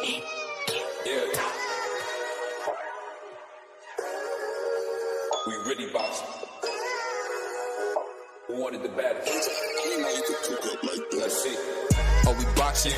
Yeah. We really boxing. Who wanted the battles? Let's see. Oh, we boxing?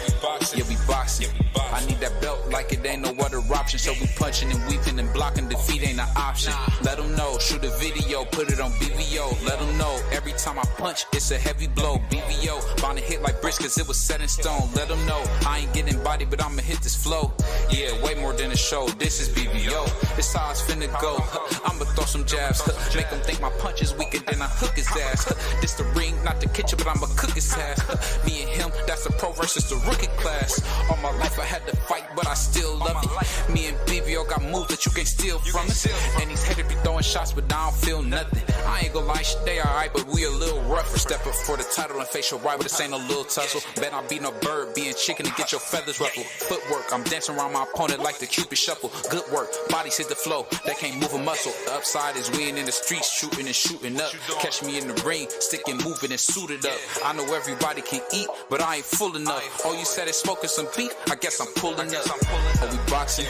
Yeah, we boxing. I need that belt like it ain't no other option. So we punching and weaving and blocking. Defeat ain't an option. Let them know. Shoot a video, put it on BVO. Let them know. Every time I punch, it's a heavy blow. BVO, bound to hit like bricks cause it was set in stone. Let them know. I ain't getting body, but I'ma hit this flow. Yeah, way more than a show. This is BVO. This how it's finna go. I'ma throw some jabs. Make them think my punch is weaker than I hook his ass. This the ring, not the kitchen, but I'ma cook his ass. Me and him, that's the pro versus the rookie class. All my life I had to fight, but I still love it. Me and BVO got moves that you can't steal from us. And these haters be throwing shots, but I don't feel nothing. I ain't gonna lie, shit, they alright, but we a little rougher. Step up for the title and face your rival, this ain't no little tussle. Bet I be no bird, being chicken to get your feathers ruffled. Footwork, I'm dancing around my opponent like the Cupid shuffle. Good work, bodies hit the flow, they can't move a muscle. The upside is we ain't in the streets, shooting and shooting up. Catch me in the ring, sticking, moving and suited up. I know everybody can eat, but I ain't full enough. Oh, you said it's smoking some beef, I guess I'm pulling up. Oh, we boxing?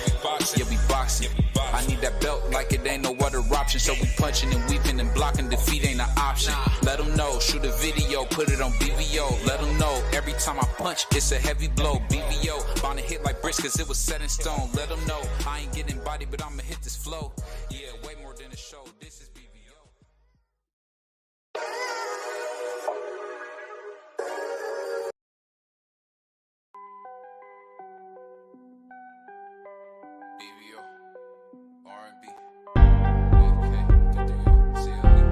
Yeah, we boxing. I need that belt like it ain't no other option. So we punching and weaving and blocking. Defeat ain't an option. Let them know. Shoot a video, put it on BVO. Let them know. Every time I punch, it's a heavy blow. BVO, bound to hit like bricks cause it was set in stone. Let them know. I ain't getting body, but I'ma hit this flow. Yeah, way more than a show. This is BVO. BVO, R&B, AK, Abdul, CLE.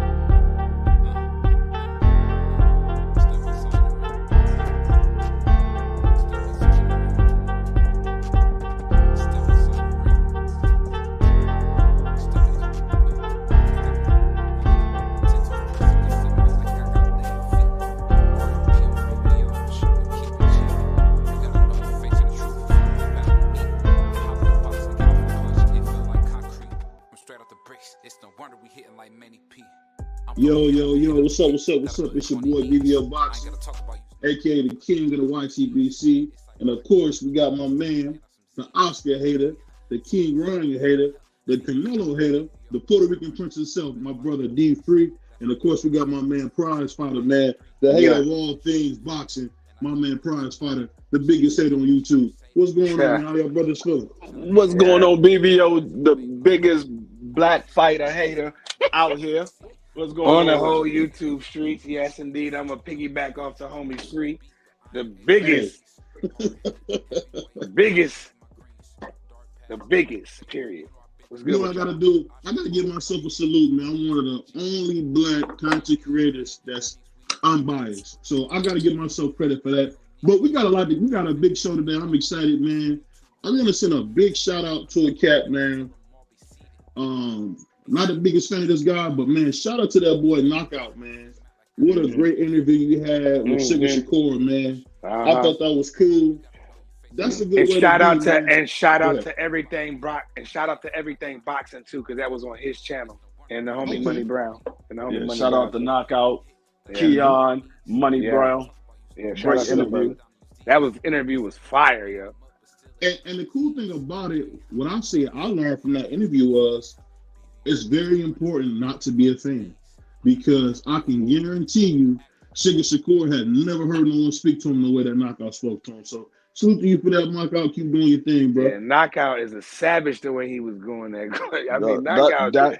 Step inside the ring. Step inside the ring. Step inside the ring. Step inside the it's no wonder we hitting like many P. Yo, what's up? It's your boy BVO Boxing, aka the king of the YTBC. And of course, we got my man, the Oscar hater, the King Ryan hater, the Canelo hater, the Puerto Rican prince himself, my brother D Free. And of course, we got my man Prize Fighter, man, the hater of all things boxing, my man Prize Fighter, the biggest hater on YouTube. What's going on, man? How y'all brothers feeling? What's going on, BVO, the biggest black fighter hater out here? What's going on the whole YouTube streets? Yes, indeed. I'm a piggyback off the homie Free. The biggest, the biggest, period. What's good? You know what I gotta do? I gotta give myself a salute, man. I'm one of the only black content creators that's unbiased. So I gotta give myself credit for that. But we got a big show today. I'm excited, man. I'm gonna send a big shout out to a cat, man. Not the biggest fan of this guy, but man, shout out to that boy Knockout, man. What a great interview you had with Sugar Shakur, man. I thought that was cool. That's a good way shout out to everything Brock, and shout out to everything boxing too, because that was on his channel. And the homie Money Brown. And the homie Money shout Brown. Out to Knockout, Keon, Money Brown. Yeah, great interview. That interview was fire, yo. And the cool thing about it, what I learned from that interview was, it's very important not to be a fan, because I can guarantee you, Sugar Shakur had never heard no one speak to him the way that Knockout spoke to him. So salute to you for that, Knockout. Keep doing your thing, bro. Yeah, Knockout is a savage the way he was going there. I mean, Knockout.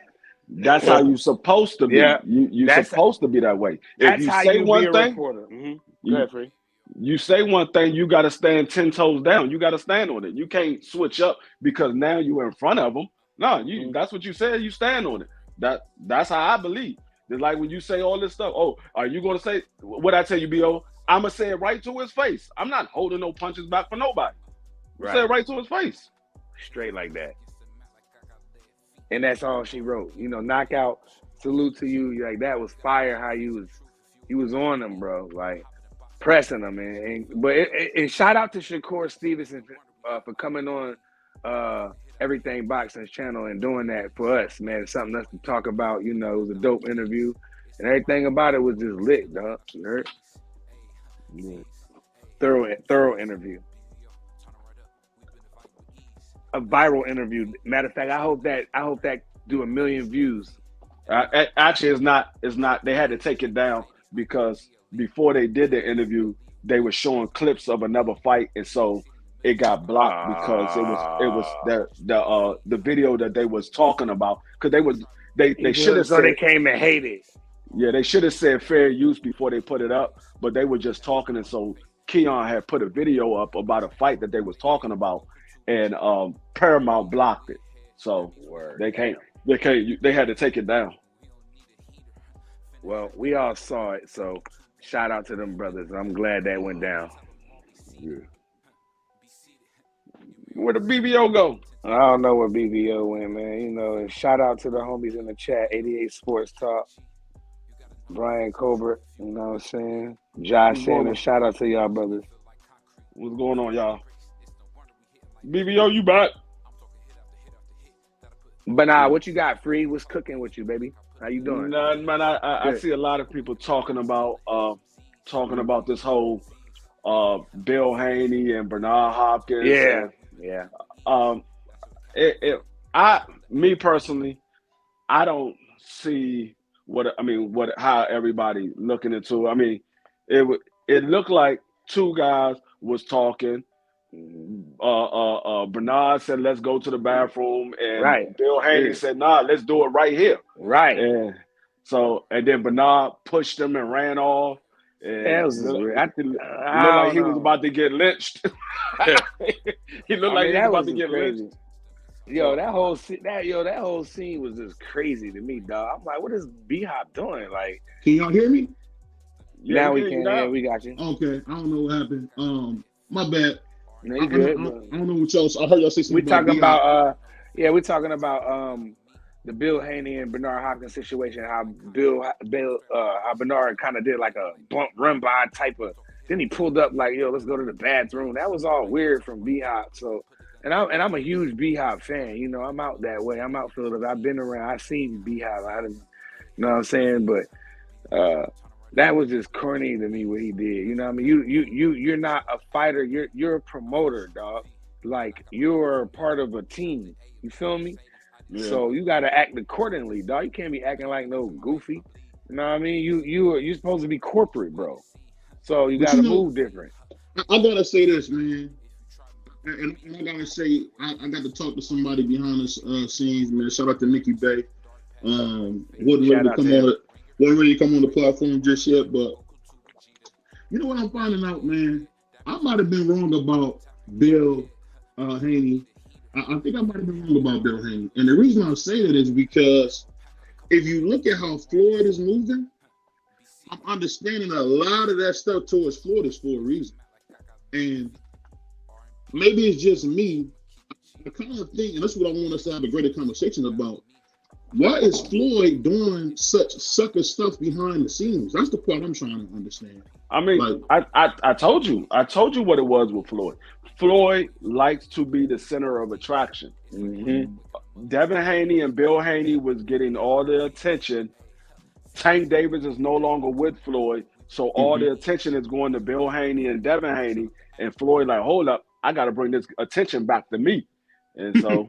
That's how you supposed to be. Yeah, you're supposed to be that way. If you say one thing, Go ahead, Free. You say one thing, you got to stand 10 toes down. You got to stand on it. You can't switch up because now you're in front of them. No, that's what you said. You stand on it. That's how I believe. It's like when you say all this stuff. Oh, are you going to say what I tell you, B.O.? I'm going to say it right to his face. I'm not holding no punches back for nobody. Say it right to his face. Straight like that. And that's all she wrote. You know, Knockout, salute to you. Like, that was fire how you was on them, bro. Like, pressing them, man. And shout out to Shakur Stevenson for coming on Everything Boxing's channel and doing that for us, man. It's something else to talk about. You know, it was a dope interview, and everything about it was just lit, dog. You heard? Yeah. Thorough interview. a viral interview. Matter of fact, I hope that do 1 million views. Actually, it's not. It's not. They had to take it down because before they did the interview, they were showing clips of another fight, and so it got blocked because it was the video that they was talking about because they should have so said they came and hated. Yeah, they should have said fair use before they put it up, but they were just talking, and so Keon had put a video up about a fight that they was talking about, and Paramount blocked it, so they had to take it down. Well, we all saw it, so shout out to them brothers. I'm glad that went down. Yeah. Where the BBO go? I don't know where BBO went, man. You know, and shout out to the homies in the chat, 88 Sports Talk, Brian Colbert, you know what I'm saying? Josh Sanders, shout out to y'all brothers. What's going on, y'all? BBO, you back? But what you got, Free? What's cooking with you, baby? How you doing? Nah, man, I see a lot of people talking about this whole Bill Haney and Bernard Hopkins. Yeah. Me personally, I don't see how everybody looking into it. I mean, it looked like two guys was talking. Bernard said, "Let's go to the bathroom," and Bill Haney said, "Nah, let's do it right here." Right. And then Bernard pushed him and ran off. And that was looked like he was about to get lynched. He looked like he was about to get lynched. Yo, that whole scene was just crazy to me, dog. I'm like, what is B-Hop doing? Like, can y'all hear me? Yeah, now we can. Yeah, we got you. Okay, I don't know what happened. My bad. No, you good. I don't know what y'all. I heard y'all say something. We're talking about the Bill Haney and Bernard Hopkins situation. How how Bernard kind of did like a bump run by type of. Then he pulled up like, yo, let's go to the bathroom. That was all weird from B-Hop. So, and I'm a huge B-Hop fan. You know, I'm out that way. I'm out Philadelphia. I've been around. I've seen B-Hop. You know what I'm saying? But that was just corny to me what he did. You know what I mean? You're not a fighter. You're a promoter, dog. Like, you're part of a team. You feel me? Yeah. So you got to act accordingly, dog. You can't be acting like no goofy. You know what I mean? You're supposed to be corporate, bro. So you got to move different. I got to say this, man. And I got to say, I got to talk to somebody behind the scenes, man. Shout out to Nikki Bay. Wasn't ready to come on the platform just yet, but you know what I'm finding out, man? I might have been wrong about Bill Haney. I think I might have been wrong about Bill Haney. And the reason I say that is because if you look at how Floyd is moving, I'm understanding a lot of that stuff towards Floyd is for a reason. And maybe it's just me. I kind of think, and that's what I want us to have a greater conversation about. Why is Floyd doing such sucker stuff behind the scenes? That's the part I'm trying to understand. I mean, I told you what it was with Floyd. Floyd likes to be the center of attraction. Mm-hmm. Devin Haney and Bill Haney was getting all the attention. Tank Davis is no longer with Floyd, so all the attention is going to Bill Haney and Devin Haney. And Floyd like, hold up, I got to bring this attention back to me. And so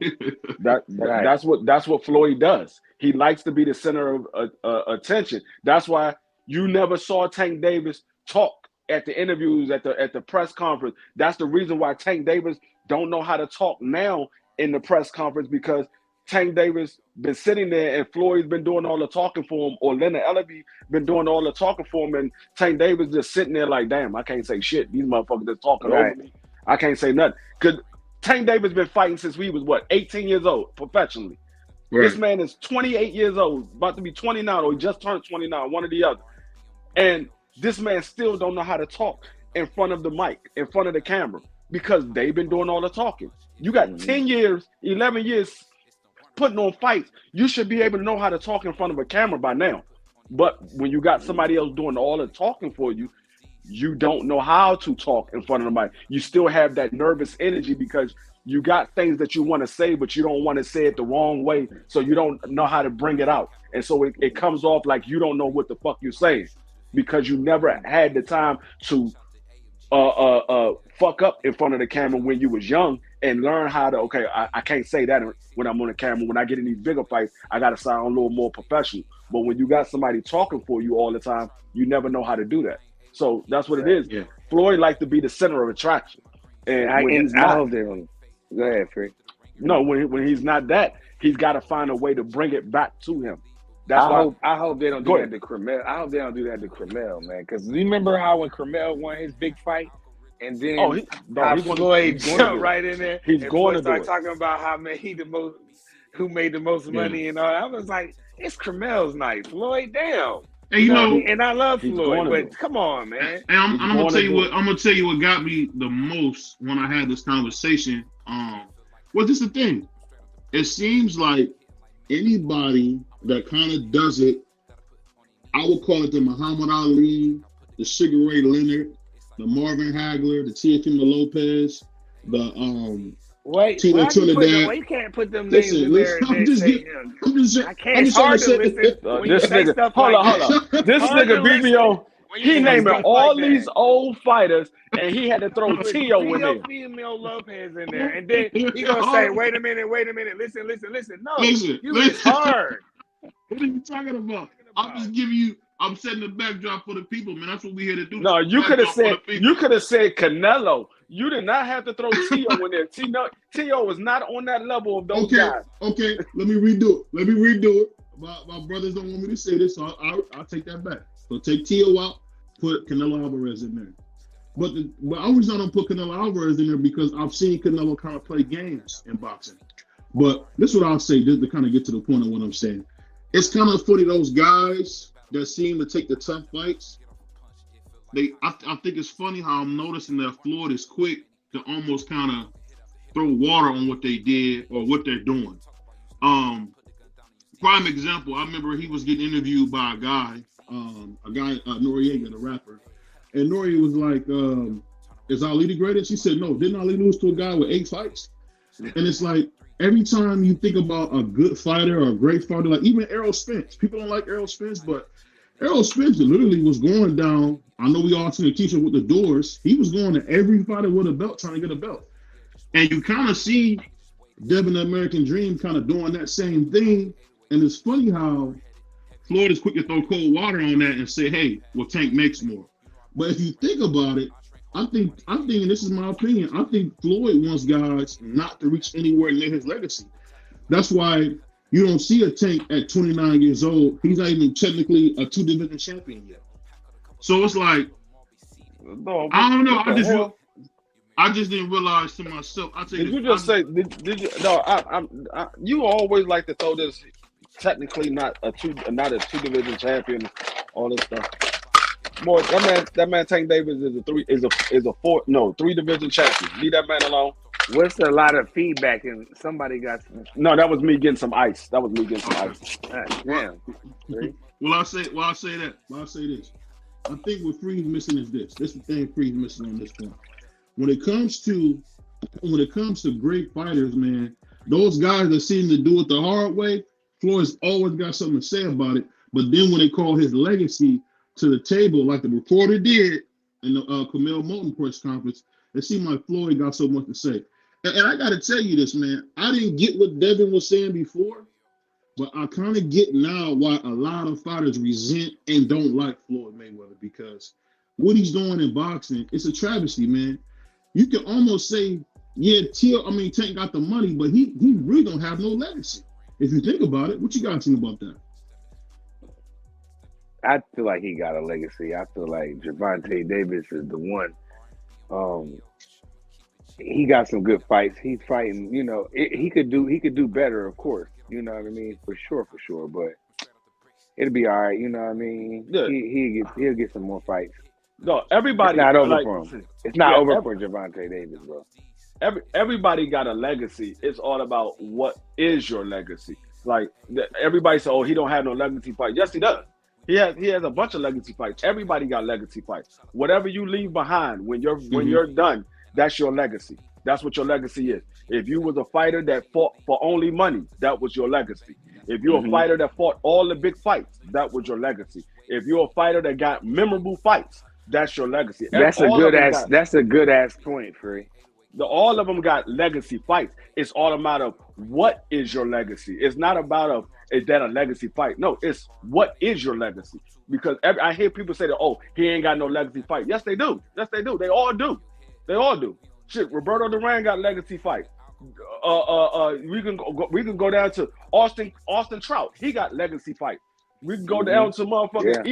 that's what Floyd does. He likes to be the center of attention. That's why you never saw Tank Davis talk at the interviews at the press conference. That's the reason why Tank Davis don't know how to talk now in the press conference, because Tank Davis been sitting there and Floyd's been doing all the talking for him, or Leonard Ellaby been doing all the talking for him, and Tank Davis just sitting there like, damn, I can't say shit. These motherfuckers just talking over me. I can't say nothing. Because Tank Davis been fighting since we was 18 years old professionally. Right. This man is 28 years old, about to be 29, or he just turned 29, one or the other. And this man still don't know how to talk in front of the mic, in front of the camera, because they've been doing all the talking. You got 10 years, 11 years putting on fights. You should be able to know how to talk in front of a camera by now. But when you got somebody else doing all the talking for you, you don't know how to talk in front of the mic. You still have that nervous energy because you got things that you want to say, but you don't want to say it the wrong way, so you don't know how to bring it out. And so it comes off like you don't know what the fuck you're saying, because you never had the time to fuck up in front of the camera when you was young and learn how to, okay, I can't say that when I'm on the camera. When I get in these bigger fights, I got to sound a little more professional. But when you got somebody talking for you all the time, you never know how to do that. So that's what it is. Yeah. Floyd like to be the center of attraction. And I hope they don't. Go ahead, Free. No, when he's not that, he's got to find a way to bring it back to him. I hope they don't do that to Cremel. I hope they don't do that to Cremel, man. Because you remember how when Cremel won his big fight, and then Floyd jumped right in there. He's and going to start do it. talking about how who made the most money and all. I was like, it's Cremel's night, Floyd. Damn. And you know, and I love Floyd, but come on, man. And I'm gonna tell you what. I'm gonna tell you what got me the most when I had this conversation. Well, this is the thing. It seems like anybody that kind of does it, I would call it the Muhammad Ali, the Sugar Ray Leonard, the Marvin Hagler, the Teofimo Lopez, the Tito Trinidad. You can't put them names in there. I can't. It's hard to listen. This nigga, hold on. This nigga BBO. He naming all these old fighters, and he had to throw Tio in there. Teofimo Lopez in there, and then he gonna say, "Wait a minute, listen." No, it's hard. What are you talking about? I'm just giving you. I'm setting the backdrop for the people, man. That's what we here to do. No, you could have said Canelo. You did not have to throw Tio in there. Tio was not on that level of those guys. Okay, let me redo it. My brothers don't want me to say this, so I'll take that back. So take Tio out, put Canelo Alvarez in there. But the only reason I don't put Canelo Alvarez in there because I've seen Canelo kind of play games in boxing. But this is what I'll say, just to kind of get to the point of what I'm saying. It's kind of funny, those guys that seem to take the tough fights. I think it's funny how I'm noticing that Floyd is quick to almost kind of throw water on what they did or what they're doing. Prime example, I remember he was getting interviewed by a guy, Noriega, the rapper. And Noriega was like, is Ali the greatest? He said, no, didn't Ali lose to a guy with 8 fights? And it's like, every time you think about a good fighter or a great fighter, like even Errol Spence, people don't like Errol Spence, but Errol Spence literally was going down. I know we all seen a t-shirt with the Doors. He was going to every fighter with a belt, trying to get a belt. And you kind of see Devin, the American Dream, kind of doing that same thing. And it's funny how Floyd is quick to throw cold water on that and say, hey, well, Tank makes more. But if you think about it, I'm thinking, and this is my opinion, I think Floyd wants guys not to reach anywhere near his legacy. That's why you don't see a Tank at 29 years old. He's not even technically a 2-division champion yet. So it's like, I don't know. I just didn't realize to myself. Did you just say? Did you? No, you always like to throw this. Technically, not a 2-division champion. All this stuff. More that man Tank Davis is a 3-division champion. Leave that man alone. What's a lot of feedback and somebody got some? No, that was me getting some ice. Damn. Well, I say this. I think what Free's missing is this. This is the thing Free's missing on this point. When it comes to great fighters, man, those guys that seem to do it the hard way, Floyd's always got something to say about it. But then when they call his legacy to the table, like the reporter did in the Camille Moulton press conference, it seemed like Floyd got so much to say. And I got to tell you this, man. I didn't get what Devin was saying before, but I kind of get now why a lot of fighters resent and don't like Floyd Mayweather, because what he's doing in boxing, it's a travesty, man. You can almost say, yeah, Tank got the money, but he really don't have no legacy. If you think about it, what you got to think about that? I feel like he got a legacy. I feel like Gervonta Davis is the one. He got some good fights. He's fighting, he could do better, of course. You know what I mean? For sure. But it'll be all right. You know what I mean? Yeah. He'll get some more fights. No, everybody. It's not over for him. It's not over for Gervonta Davis, bro. Everybody got a legacy. It's all about what is your legacy. Like everybody say, oh, he don't have no legacy fight. Yes, he does. He has a bunch of legacy fights. Everybody got legacy fights. Whatever you leave behind when you're done, that's your legacy. That's what your legacy is. If you was a fighter that fought for only money, that was your legacy. If you're a fighter that fought all the big fights, that was your legacy. If you're a fighter that got memorable fights, that's your legacy. That's a All of good them ass. got, That's a good ass point, Free. all of them got legacy fights. It's all a matter of what is your legacy. It's not about is that a legacy fight? No, it's what is your legacy. Because I hear people say that, oh, he ain't got no legacy fight. Yes, they do. Yes, they do. They all do. They all do. Shit, Roberto Duran got legacy fight. We can go down to Austin Trout. He got legacy fight. We can go down to motherfuckers,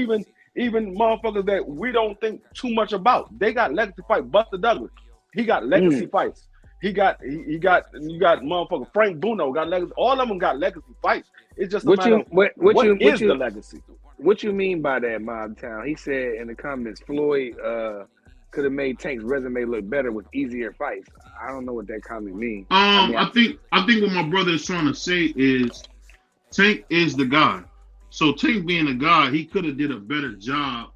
even motherfuckers that we don't think too much about. They got legacy fight. Buster Douglas, he got legacy fights. You got motherfucker Frank Bruno got legacy. All of them got legacy fights. It's just what is the legacy? What you mean by that, Mob Town? He said in the comments, Floyd could have made Tank's resume look better with easier fights. I don't know what that comment means. I think what my brother is trying to say is Tank is the guy. So Tank being a guy, he could have did a better job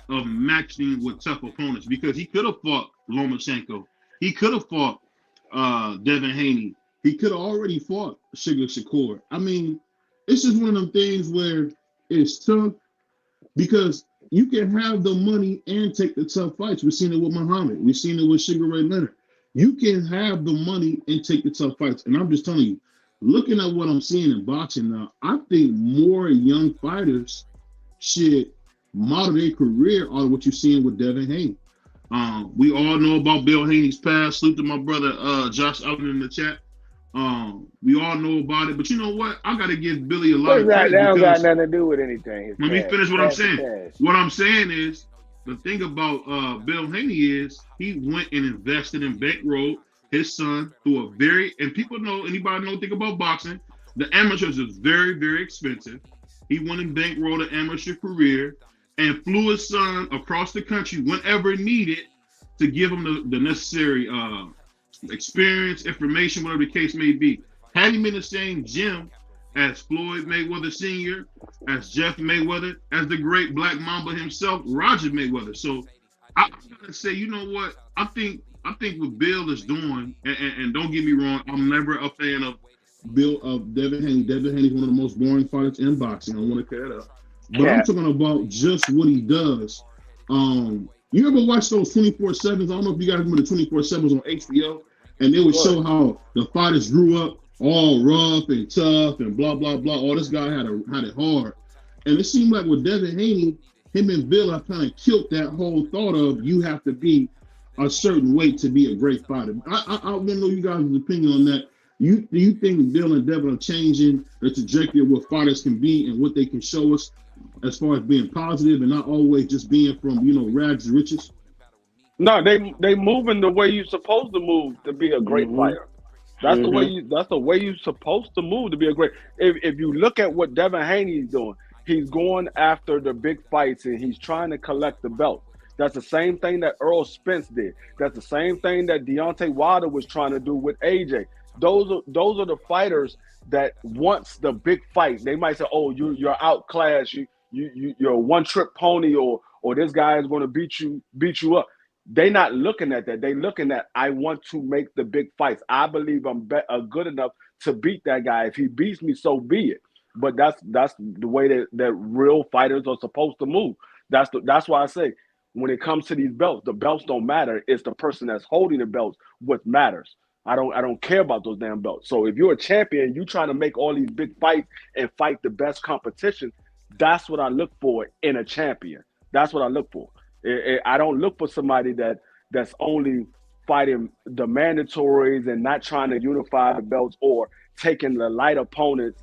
of matching with tough opponents because he could have fought Lomachenko. He could have fought Devin Haney. He could have already fought Sugar Shakur. I mean, it's just one of them things where it's tough because you can have the money and take the tough fights. We've seen it with Muhammad. We've seen it with Sugar Ray Leonard. You can have the money and take the tough fights. And I'm just telling you, looking at what I'm seeing in boxing now, I think more young fighters should model their career on what you're seeing with Devin Haney. We all know about Bill Haney's past. Salute to my brother Josh Allen in the chat. We all know about it, but you know what? I got to give Billy a lot of credit. That don't got nothing to do with anything. Let me finish what I'm saying. What I'm saying is, the thing about Bill Haney is he went and invested in bankroll his son through and people know, anybody know, think about boxing, the amateurs is very, very expensive. He went and bankrolled an amateur career and flew his son across the country whenever needed to give him the necessary experience, information, whatever the case may be. Had he been in the same gym as Floyd Mayweather Sr., as Jeff Mayweather, as the great Black Mamba himself, Roger Mayweather. So I'm gonna say, you know what? I think what Bill is doing, and don't get me wrong, I'm never a fan of Devin Haney. Devin Haney is one of the most boring fighters in boxing. I want to clear that up. But I'm talking about just what he does. You ever watch those 24/7s? I don't know if you guys remember the 24/7s on HBO, and they would show how the fighters grew up all rough and tough and blah blah blah. Oh, this guy had it hard, and it seemed like with Devin Haney, him and Bill have kind of killed that whole thought of you have to be a certain weight to be a great fighter. I want to know you guys' opinion on that. Do you think Bill and Devin are changing the trajectory of what fighters can be and what they can show us as far as being positive and not always just being from, rags to riches? No, they moving the way you're supposed to move to be a great fighter. That's the way you're supposed to move to be a great. If you look at what Devin Haney is doing, he's going after the big fights and he's trying to collect the belt. That's the same thing that Earl Spence did. That's the same thing that Deontay Wilder was trying to do with AJ. Those are the fighters that once the big fight, they might say, "Oh, you're outclassed. You're a one-trick pony, or this guy is going to beat you up." They're not looking at that. They're looking at, I want to make the big fights. I believe I'm good enough to beat that guy. If he beats me, so be it. But that's the way that real fighters are supposed to move. That's why I say, when it comes to these belts, the belts don't matter. It's the person that's holding the belts what matters. I don't care about those damn belts. So if you're a champion, you trying to make all these big fights and fight the best competition, that's what I look for in a champion. That's what I look for. I don't look for somebody that's only fighting the mandatories and not trying to unify the belts, or taking the lighter opponents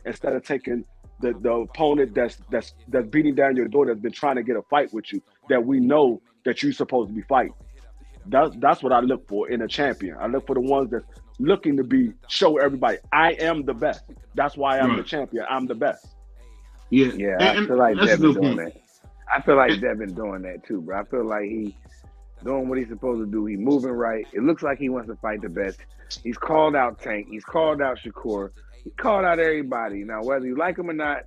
instead of taking the opponent that's beating down your door, that's been trying to get a fight with you, that we know that you're supposed to be fighting. That's what I look for in a champion. I look for the ones that's looking to show everybody, I am the best. That's why I'm the champion. I'm the best. Yeah. I feel like Devin doing that. I feel like Devin doing that too, bro. I feel like he doing what he's supposed to do. He moving right. It looks like he wants to fight the best. He's called out Tank. He's called out Shakur. He called out everybody. Now, whether you like him or not,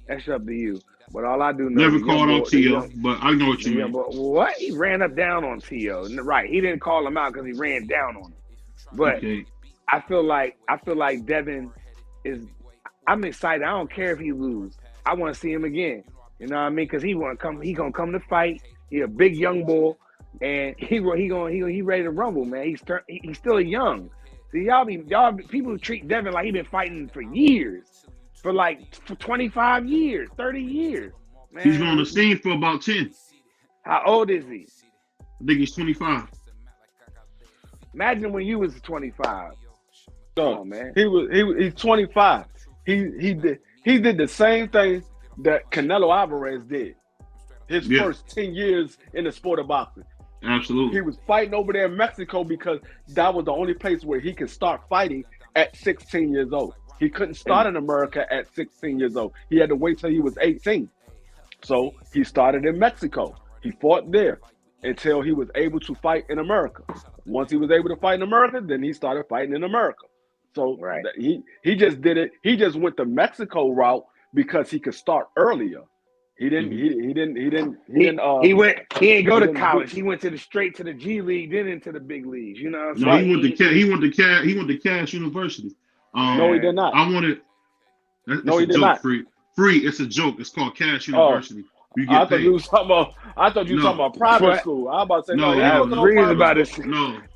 that's up to you. But all I do know, never called out T.O., but I know what you mean. But what? He ran up down on T.O. Right. He didn't call him out because he ran down on him. But I feel like Devin is. I'm excited. I don't care if he loses. I want to see him again. You know what I mean? Because he gonna come to fight. He a big young boy, and he ready to rumble, man. He's still young. See, y'all people treat Devin like he been fighting for years, for 25 years, 30 years. Man. He's been on the scene for about 10. How old is he? I think he's 25. Imagine when you was 25. No, on, man. He's 25. He did the same thing that Canelo Alvarez did. His first 10 years in the sport of boxing. Absolutely. He was fighting over there in Mexico because that was the only place where he could start fighting at 16 years old. He couldn't start in America at 16 years old. He had to wait till he was 18. So he started in Mexico. He fought there until he was able to fight in America. Once he was able to fight in America, then he started fighting in America. So he just did it. He just went the Mexico route because he could start earlier. He didn't. He didn't. He didn't go to college. He went straight to the G League, then into the big leagues. You know. No, he went to Cass University. No, he did not. He did not. Free. It's a joke. It's called Cass University. You get I thought you was talking about private school. I was about to say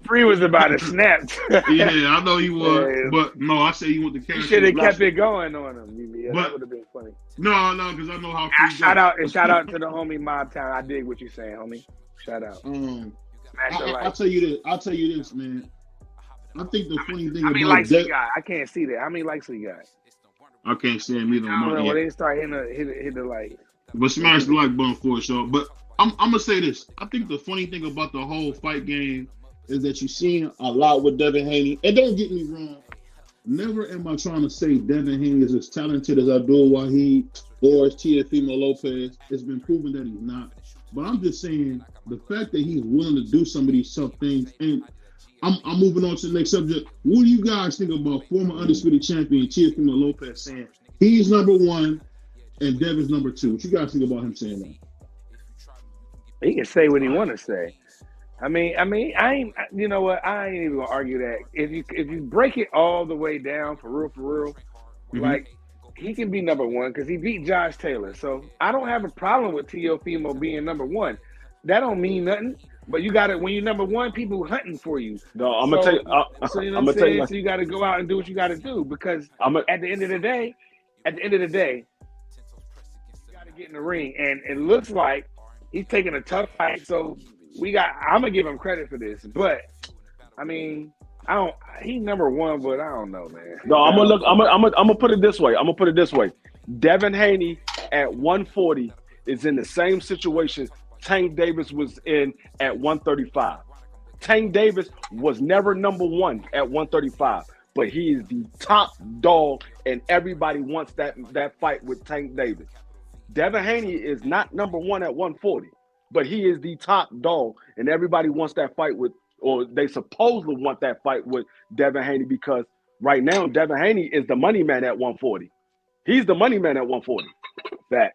Free was about to snap. Yeah, I know he was, but no, I say he went to Cass. You should have kept it going on him. Yeah, that would have been funny. No, because I know how. Shout out to the homie Mob Town. I dig what you're saying, homie. Shout out. I'll tell you this, man. I think the funny thing how many likes he got? I can't see that. How many likes he got? I can't see him either. I don't know when they start hit the like. But smash the like button for it, y'all. But I'm gonna say this. I think the funny thing about the whole fight game is that you're seeing a lot with Devin Haney. And don't get me wrong, never am I trying to say Devin Haney is as talented as Abdul Wahid or as Teofimo Lopez. It's been proven that he's not. But I'm just saying the fact that he's willing to do some of these tough things. And I'm moving on to the next subject. What do you guys think about former undisputed champion Teofimo Lopez saying he's number one and Devin's number two? What you guys think about him saying that? He can say what he want to say. I mean, I ain't. You know what? I ain't even gonna argue that. If you break it all the way down for real, like he can be number one because he beat Josh Taylor. So I don't have a problem with Teofimo being number one. That don't mean nothing. But you got it when you're number one. People hunting for you. No, I'm gonna tell you. So you know what I'm saying. So you got to go out and do what you got to do because at the end of the day, get in the ring, and it looks like he's taking a tough fight. So I'm gonna give him credit for this, but I mean, he's number one, but I don't know, man. No, I'm gonna put it this way. Devin Haney at 140 is in the same situation Tank Davis was in at 135. Tank Davis was never number one at 135, but he is the top dog, and everybody wants that fight with Tank Davis. Devin Haney is not number one at 140, but he is the top dog, and everybody wants that fight with, or they supposedly want that fight with Devin Haney because right now Devin Haney is the money man at 140. He's the money man at 140. That.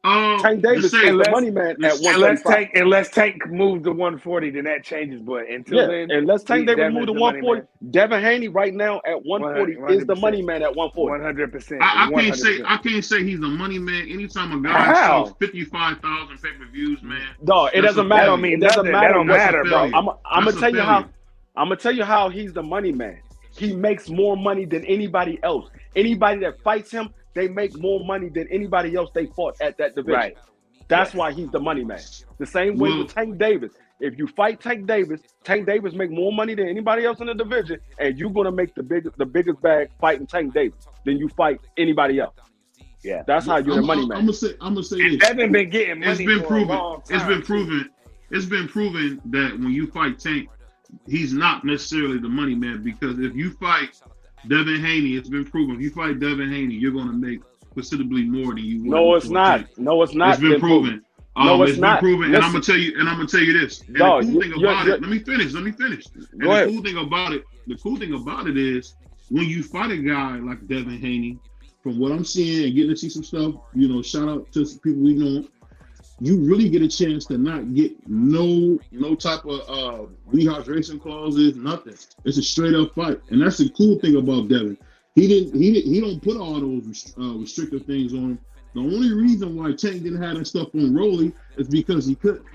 Tank Davis is the money man at 135. Unless Tank moves to 140, then that changes. But until then, unless Tank Davis move to 140, Devin Haney right now at 140 is the money man at 140. 100%. I can't say he's the money man. Anytime a guy sells 55,000 pay-per-views, man. No, it doesn't matter. It doesn't matter. That don't matter, bro. I'm gonna tell you how he's the money man. He makes more money than anybody else. Anybody that fights him, they make more money than anybody else they fought at that division. Right. That's why he's the money man. The same way with Tank Davis. If you fight Tank Davis make more money than anybody else in the division, and you're gonna make the biggest bag fighting Tank Davis than you fight anybody else. Yeah, that's how you're the money man. I'm gonna say this. Devin been getting money for a long time. It's been proven that when you fight Tank, he's not necessarily the money man, because if you fight Devin Haney, it's been proven. If you fight Devin Haney, you're going to make considerably more than you would. No, it's not. No, it's not. It's been proven. It's been proven. And I'm gonna tell you this. And the cool thing about it. Let me finish. And the cool thing about it is when you fight a guy like Devin Haney, from what I'm seeing and getting to see some stuff, shout out to some people we know. You really get a chance to not get no type of rehydration clauses, nothing. It's a straight up fight, and that's the cool thing about Devin. He don't put all those restrictive things on him. The only reason why Tank didn't have that stuff on Rolly is because he couldn't.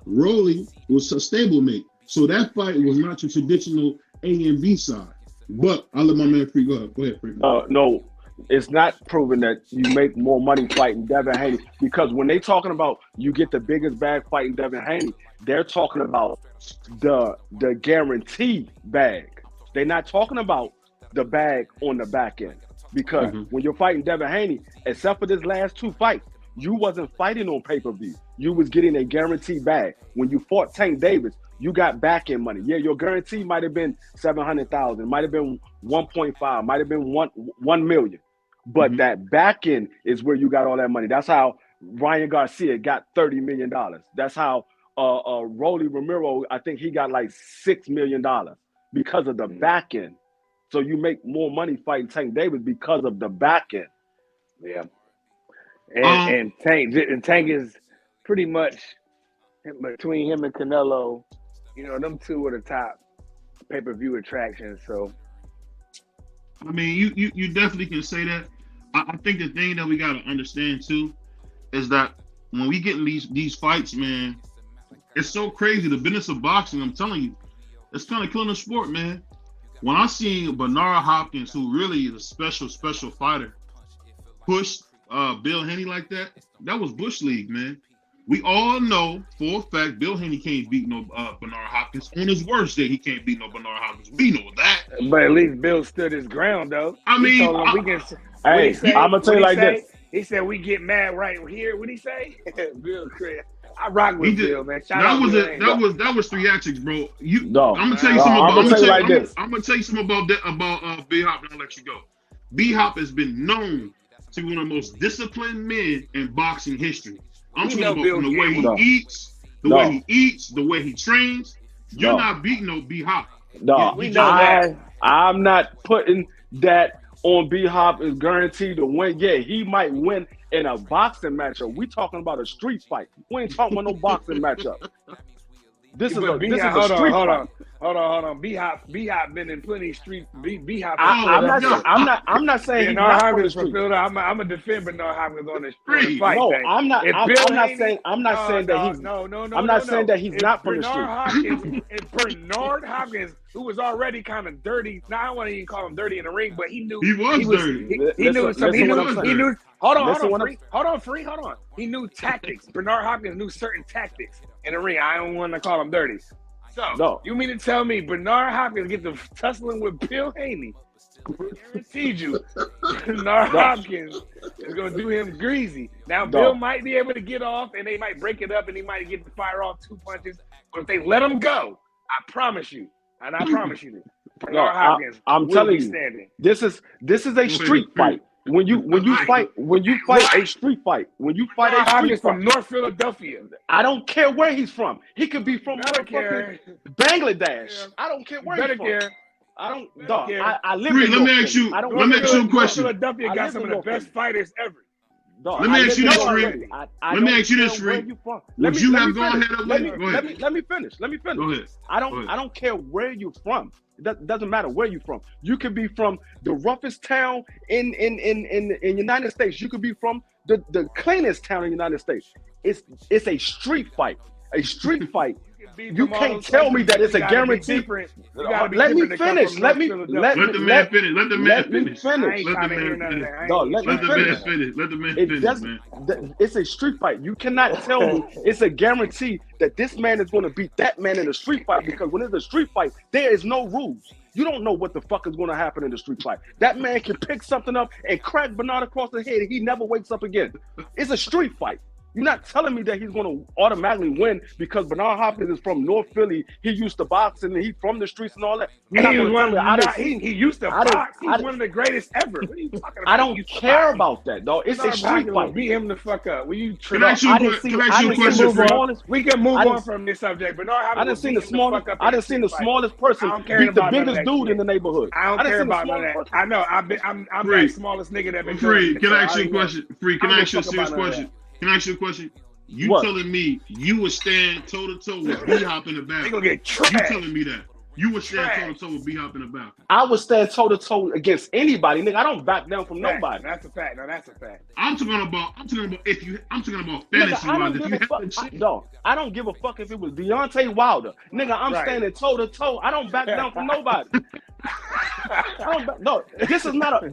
Rolly was a stablemate. So that fight was not your traditional A and B side. But I'll let my man Free go ahead. Go ahead, Free. No, it's not proven that you make more money fighting Devin Haney, because when they talking about you get the biggest bag fighting Devin Haney, they're talking about the guaranteed bag. They're not talking about the bag on the back end, because when you're fighting Devin Haney, except for this last 2 fights, you wasn't fighting on pay-per-view. You was getting a guaranteed bag. When you fought Tank Davis, you got back end money. Yeah, your guarantee might have been $700,000, might have been 1.5, might have been 1 million. But that back end is where you got all that money. That's how Ryan Garcia got $30 million. That's how Rolly Romero, I think he got like $6 million because of the back end. So you make more money fighting Tank Davis because of the back end. Yeah. And Tank is pretty much between him and Canelo, them two are the top pay-per-view attractions. So I mean, you definitely can say that. I think the thing that we gotta understand too is that when we get in these fights, man, it's so crazy. The business of boxing, I'm telling you, it's kind of killing the sport, man. When I seen Bernard Hopkins, who really is a special fighter, push Bill Haney like that, that was Bush League, man. We all know for a fact Bill Haney can't beat no Bernard Hopkins. On his worst day, he can't beat no Bernard Hopkins. We know that. But at least Bill stood his ground, though. I mean, I'm gonna tell you like this. He said we get mad right here. What'd he say? Bill Craig. I rock with Bill, man. That was theatrics, bro. I'm gonna tell you something I'm gonna tell you something about B Hop, and I'll let you go. B Hop has been known to be one of the most disciplined men in boxing history. I'm talking about from the way he eats, the way he trains. You're not beating no B Hop. No, we know that. I'm not putting that on B Hop is guaranteed to win. Yeah, he might win in a boxing matchup. We talking about a street fight. We ain't talking about no boxing matchup. This is a street fight. Hold on. B Hop been in plenty of street. B Hop. I'm not saying he's not on the street. I'm gonna defend Bernard Hopkins on the street fight. No, I'm not saying that he's. I'm not saying that he's not from the street. Bernard Hopkins, who was already kind of dirty. Now I don't want to even call him dirty in the ring, but he knew he was dirty. He knew something. Hold on. He knew tactics. Bernard Hopkins knew certain tactics in the ring. I don't want to call him dirty. So, you mean to tell me Bernard Hopkins get to tussling with Bill Haney? Guaranteed you, Bernard Hopkins is going to do him greasy. Now, Bill might be able to get off, and they might break it up, and he might get to fire off 2 punches. But if they let him go, I promise you, Bernard Hopkins I'm telling you, this is a street fight. When you fight a street fight, from North Philadelphia. I don't care where he's from. He could be from Bangladesh. Yeah. I don't care where he's from. I don't. Dog, I live in. Let me ask you a question. Philadelphia got some of the best fighters ever. Dog, let me ask you this, Free. Let me ask you this, Free. Would you have gone ahead and let me finish. Go ahead. I don't care where you're from. It doesn't matter where you're from. You could be from the roughest town in United States. You could be from the cleanest town in the United States. It's a street fight. A street fight. You can't tell me that it's a guarantee. Let me finish. Let the man finish. It's a street fight. You cannot tell me it's a guarantee that this man is going to beat that man in a street fight, because when it's a street fight, there is no rules. You don't know what the fuck is going to happen in the street fight. That man can pick something up and crack Bernard across the head and he never wakes up again. It's a street fight. You're not telling me that he's going to automatically win because Bernard Hopkins is from North Philly. He used to box and he's from the streets and all that. He used to box. He's one of the greatest ever. What are you talking about? I don't care about that, dog. It's a street fight. Beat him the fuck up. Will you can I ask you a question? We can move on from this subject. Bernard Hopkins. I didn't see the smallest person beat the biggest dude in the neighborhood. I don't care about that. I know. I'm the smallest nigga that been. Free. Can I ask you a question? Free. Can I ask you a serious question? Can I ask you a question? You telling me you would stand toe to toe with B Hop in the back? They gonna get trashed. You telling me that? You would stand toe to toe with B-Hop in the back. I would stand toe to toe against anybody, nigga. I don't back down from nobody. That's a fact. No, that's a fact. I'm talking about fantasy wise. I don't give a fuck if it was Deontay Wilder, nigga. I'm standing toe to toe. I don't back down from nobody. This is not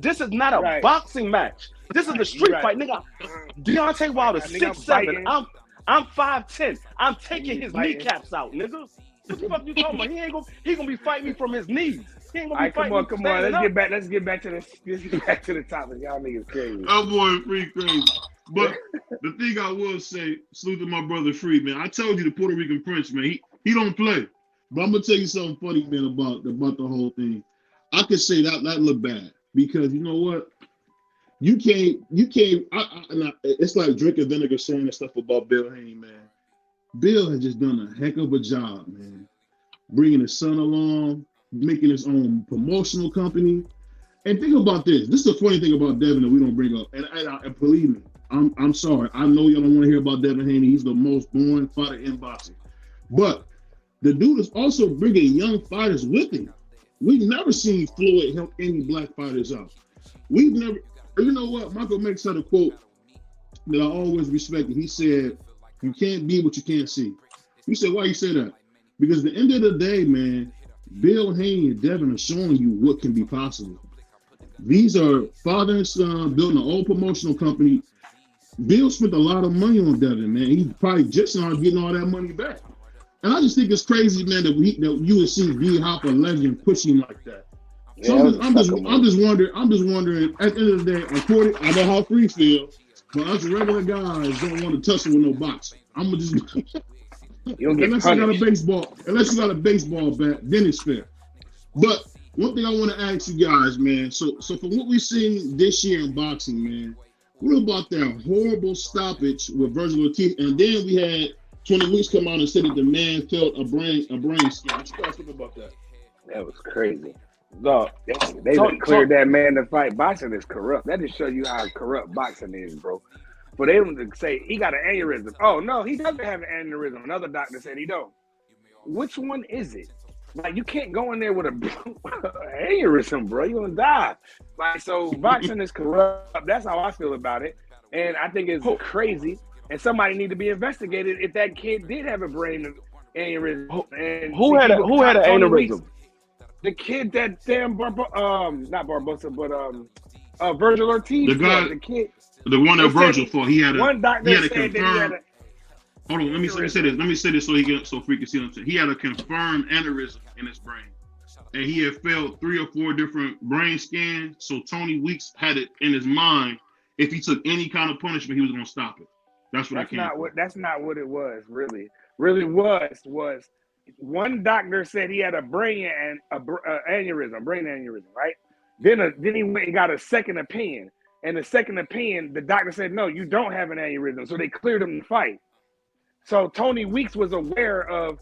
a boxing match. This is a street fight, nigga. Deontay Wilder 6'7". I'm 5'10". I'm taking his kneecaps out, nigga. What the fuck you talking about? He gonna be fighting me from his knees. He ain't gonna be fighting me. Come on. Let's get back to the topic. Y'all niggas crazy. Oh boy, Free crazy. But the thing I will say, salute to my brother Free, man. I told you the Puerto Rican Prince, man. He don't play. But I'm gonna tell you something funny, man, about the whole thing. I could say that look bad because you know what? You can't. It's like drinking vinegar saying that stuff about Bill Haney, man. Bill has just done a heck of a job, man. Bringing his son along, making his own promotional company. And think about this. This is the funny thing about Devin that we don't bring up. And believe me, I'm sorry. I know y'all don't want to hear about Devin Haney. He's the most boring fighter in boxing. But the dude is also bringing young fighters with him. We've never seen Floyd help any black fighters out. We've never. You know what? Michael X had a quote that I always respected. He said, "You can't be what you can't see." You said, why you say that? Because at the end of the day, man, Bill Haney and Devin are showing you what can be possible. These are father and son building an old promotional company. Bill spent a lot of money on Devin, man. He's probably just now getting all that money back. And I just think it's crazy, man, that you would see B-Hop, a legend, push him like that. So I'm just wondering. At the end of the day, I know how Free feel, but us regular guys don't want to tussle with no boxing. I'm gonna just unless you got a baseball bat, then it's fair. But one thing I want to ask you guys, man. So from what we've seen this year in boxing, man, what about that horrible stoppage with Virgil Ortiz? And then we had 20 Weeks come out and said that the man felt a brain scan. What you guys think about that? That was crazy. No, they cleared that man to fight. Boxing is corrupt. That just show you how corrupt boxing is, bro. For them to say he got an aneurysm. Oh no, he doesn't have an aneurysm. Another doctor said he don't. Which one is it? Like you can't go in there with a aneurysm, bro. You're gonna die. Like so, boxing is corrupt. That's how I feel about it, and I think it's crazy. And somebody need to be investigated if that kid did have a brain aneurysm. And who had an aneurysm? The kid that damn not Barbosa, but Virgil Ortiz. The guy, the kid, the one that Virgil fought. He had a one doctor he had said a confirmed. That he had a, hold on, let me say this. Let me say this so Free can see what I'm saying. He had a confirmed aneurysm in his brain, and he had failed 3 or 4 different brain scans. So Tony Weeks had it in his mind. If he took any kind of punishment, he was going to stop it. That's not what it was. Really was. One doctor said he had a brain aneurysm, right? Then he went and got a second opinion, and the second opinion, the doctor said, no, you don't have an aneurysm, so they cleared him to fight. So Tony Weeks was aware of,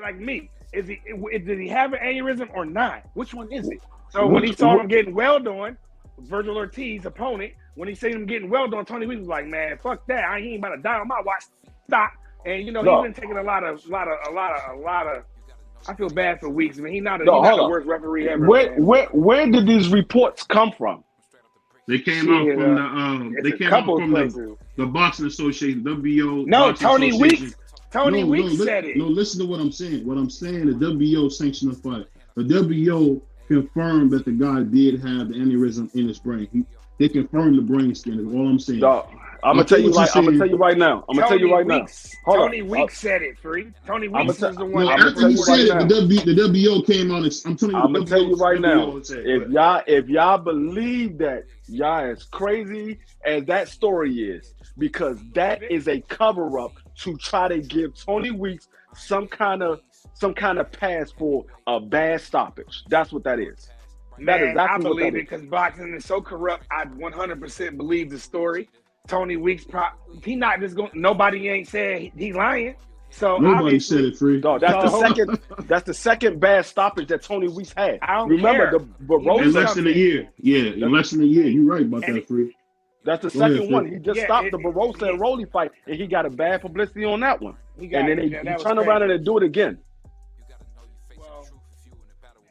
like me, did he have an aneurysm or not? Which one is it? So when he saw him getting well done, Virgil Ortiz, opponent, when he seen him getting well done, Tony Weeks was like, man, fuck that, he ain't about to die on my watch. Stop. And you know he's been taking a lot of. I feel bad for Weeks. I mean, he's not the worst referee ever. Where did these reports come from? They came out from the Boxing Association, WBO. No, Tony Weeks. Tony Weeks said it. No, listen to what I'm saying. What I'm saying, the WBO sanctioned the fight. The WBO confirmed that the guy did have the aneurysm in his brain. They confirmed the brain scan. Is all I'm saying. I'm gonna tell you right now. Tony Weeks said it, Free. Tony Weeks is the one. No, after you said it, the WBO came out. I'm gonna tell you right now. If y'all believe that, y'all as crazy as that story is, because that is a cover up to try to give Tony Weeks some kind of pass for a bad stoppage. That's what that is. I believe it because boxing is so corrupt. I 100% believe the story. Tony Weeks, he not just going. Nobody ain't said he lying. So nobody said it, Free. No, that's the second bad stoppage that Tony Weeks had. I don't remember care. The Barroso in less than a year. Yeah, in less than a year. You're right about that, Free. That's the second one. He just stopped the Barroso and Rolly fight, and he got a bad publicity on that one. And then he turned around and do it again.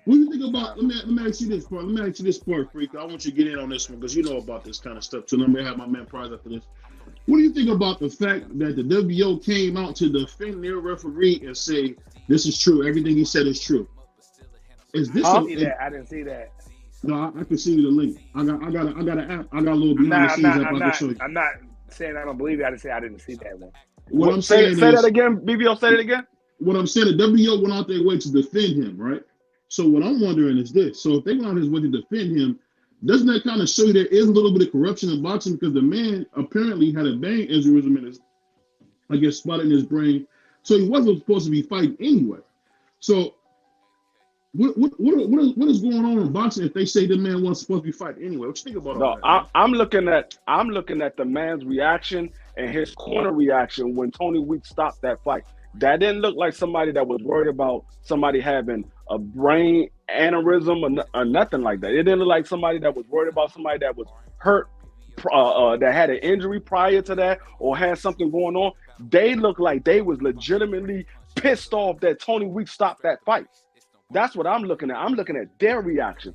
What do you think about? Let me ask you this part. Let me ask you this part, Freak. I want you to get in on this one because you know about this kind of stuff. So let me have my man Prize after this. What do you think about the fact that the WO came out to defend their referee and say this is true? Everything he said is true. Is this? I didn't see that. No, I can see you the link. I got an app. I got a little behind the scenes app I can show you. I'm not saying I don't believe it. I just say I didn't see that one. What I'm saying say is, that again, BBO. Say it again. What I'm saying, the WO went out their way to defend him, right? So what I'm wondering is this: so if they went out his way to defend him, doesn't that kind of show you there is a little bit of corruption in boxing because the man apparently had a brain aneurysm in his, I guess, spot in his brain, so he wasn't supposed to be fighting anyway. So what is going on in boxing if they say the man wasn't supposed to be fighting anyway? What you think about all that? I'm looking at the man's reaction and his corner reaction when Tony Weeks stopped that fight. That didn't look like somebody that was worried about somebody having a brain aneurysm or nothing like that. It didn't look like somebody that was worried about somebody that was hurt, that had an injury prior to that or had something going on. They looked like they was legitimately pissed off that Tony Weeks stopped that fight. That's what I'm looking at. I'm looking at their reaction.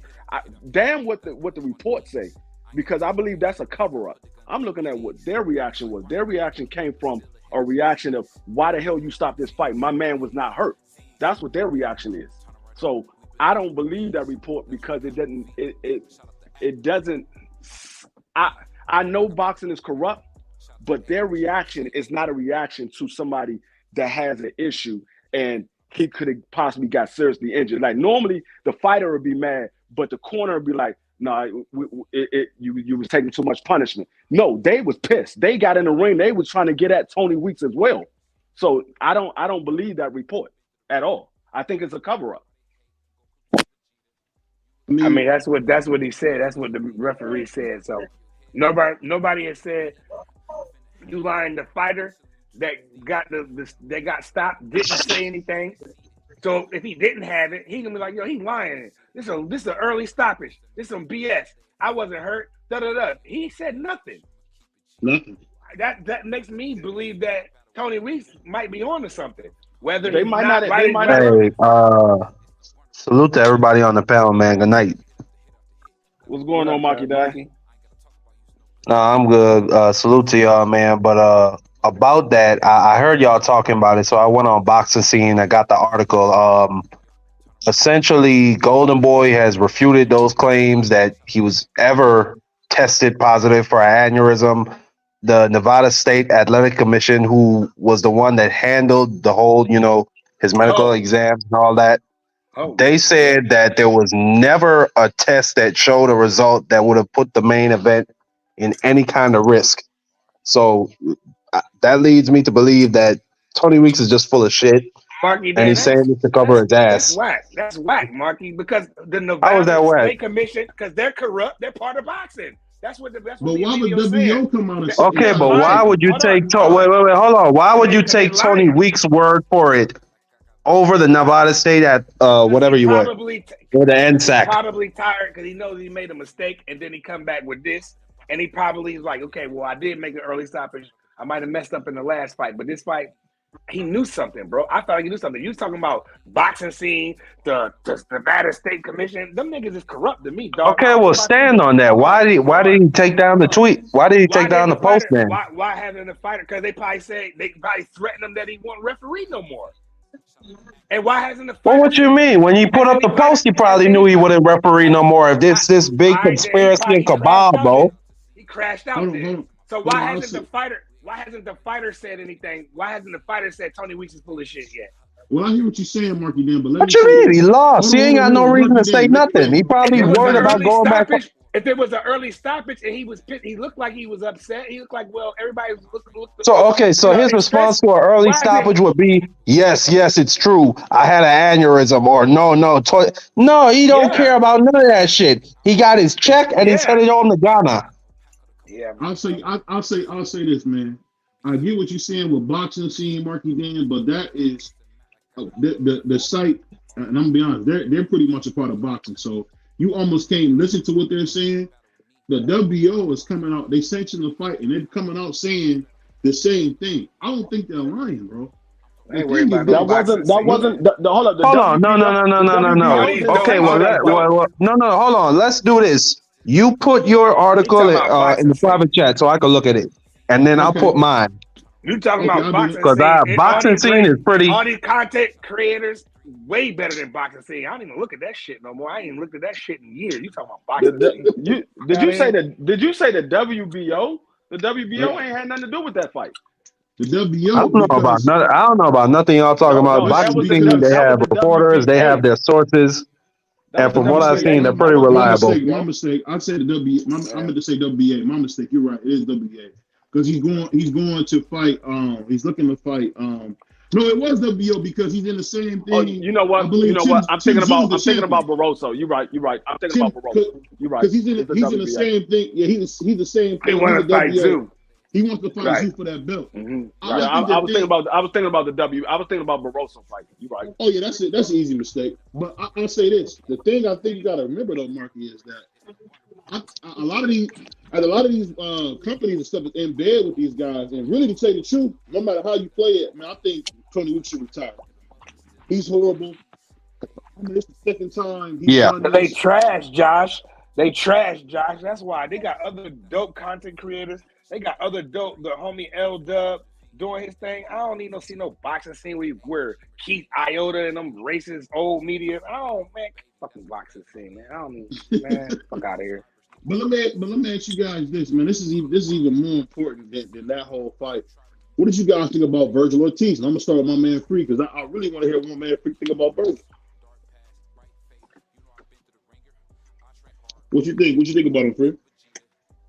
Damn what the reports say, because I believe that's a cover-up. I'm looking at what their reaction was. Their reaction came from a reaction of, why the hell you stopped this fight? My man was not hurt. That's what their reaction is. So I don't believe that report because it doesn't. I know boxing is corrupt, but their reaction is not a reaction to somebody that has an issue and he could have possibly got seriously injured. Like normally the fighter would be mad, but the corner would be like, "Nah, you was taking too much punishment." No, they was pissed. They got in the ring. They was trying to get at Tony Weeks as well. So I don't believe that report at all. I think it's a cover up. I mean, that's what he said. That's what the referee said. So nobody has said you lying. The fighter that got stopped didn't say anything. So if he didn't have it, he gonna be like, "Yo, he's lying. This is an early stoppage. This is some BS. I wasn't hurt." He said nothing. Nothing. That makes me believe that Tony Weeks might be on to something. Whether they might not. Hey, salute to everybody on the panel, man. Good night. What's going on, Maki Daki? No, I'm good. Salute to y'all, man. But about that, I heard y'all talking about it, so I went on Boxing Scene. I got the article. Essentially, Golden Boy has refuted those claims that he was ever tested positive for an aneurysm. The Nevada State Athletic Commission, who was the one that handled the whole, his medical exams and all that, they said that there was never a test that showed a result that would have put the main event in any kind of risk. So that leads me to believe that Tony Weeks is just full of shit. Marky, and he's saying this to cover his ass. That's whack, Marky, because the Nevada State Commission, because they're corrupt, they're part of boxing. That's what but why would WO come out and say okay, but why would you take wait, hold on. Why would you take Tony Weeks' word for it over the Nevada State at whatever you were? Or the NSAC? Probably tired because he knows he made a mistake and then he come back with this. And he probably is like, okay, well, I did make an early stoppage. I might have messed up in the last fight, but this fight, he knew something, bro. I thought he knew something. You was talking about Boxing Scene, the Nevada State Commission. Them niggas is corrupt to me, dog. Okay, well, stand on that. Why did he take down the tweet? Why did he take down the post, man? Why hasn't the fighter? Because they probably threatened him that he won't referee no more. And why hasn't the fighter? Well, what you mean? When he put up the post, he probably knew he wouldn't referee no more. If this big conspiracy and cabal, bro. He crashed out there. So why hasn't the fighter? Why hasn't the fighter said anything? Why hasn't the fighter said Tony Weeks is full of shit yet? Well, I hear what you're saying, Marky Dan, but what you mean? He lost. He ain't got no reason to say nothing. He probably worried about going back. If there was an early stoppage and he was pissed, he looked like he was upset. He looked like, well, everybody was looking. So okay, so his response to an early stoppage would be, yes, it's true. I had an aneurysm, or no, he don't care about none of that shit. He got his check and he's headed on to Ghana. Yeah, I'll say this, man. I get what you're saying with Boxing Scene, Marky Dan, but that is the site, and I'm gonna be honest, they're pretty much a part of boxing. So you almost can't listen to what they're saying. The WO is coming out, they sanctioned the fight, and they're coming out saying the same thing. I don't think they're lying, bro. I ain't worried about this. no boxing That scene. wasn't hold up. The Hold on, no. All these dope Okay, content, no. Hold on. Let's do this. You put your article talking about boxing in the scene. private chat so I can look at it, and then I'll put mine. You talking Okay, about I'll do boxing it. Because scene? And all boxing these scene is pretty. all these content creators way better than boxing scene. I don't even look at that shit no more. I ain't even looked at that shit in years. You talking about boxing scene? Did you say the WBO? The WBO ain't had nothing to do with that fight. The WBO. I don't know about nothing y'all talking about. Boxing scene, they have reporters, they have their sources, and from what I've seen, they're pretty reliable. My mistake. I said the I meant to say WBA. My mistake. You're right. It is WBA because he's going to fight. He's looking to fight. No, it was WBO because he's in the same thing. Oh, you know what? I'm thinking about Barroso. You're right. I'm thinking about Barroso. You're right. Because he's in the same thing. Yeah, he's the same thing. He want to fight Zoo. He wants to fight Zoo for that belt. Mm-hmm. I was thinking about the W. I was thinking about Barroso fight. You're right. Oh yeah, that's it. That's an easy mistake. But I'll say this: the thing I think you got to remember though, Marky, is that a lot of these companies and stuff is in bed with these guys. And really, to tell you the truth, no matter how you play it, man, I think Tony Wood should retire. He's horrible. I mean, it's the second time. They trash Josh. That's why they got other dope content creators. They got other dope. The homie L Dub doing his thing. I don't need see no boxing scene where Keith Iota and them racist old media. Oh man, fucking boxing scene, man. I don't need man. Fuck out of here. But let me ask you guys this, man. This is even more important than that whole fight. What did you guys think about Virgil Ortiz? And I'm gonna start with my man Free because I really want to hear what my man Free think about Virgil. What you think? What you think about him, Free?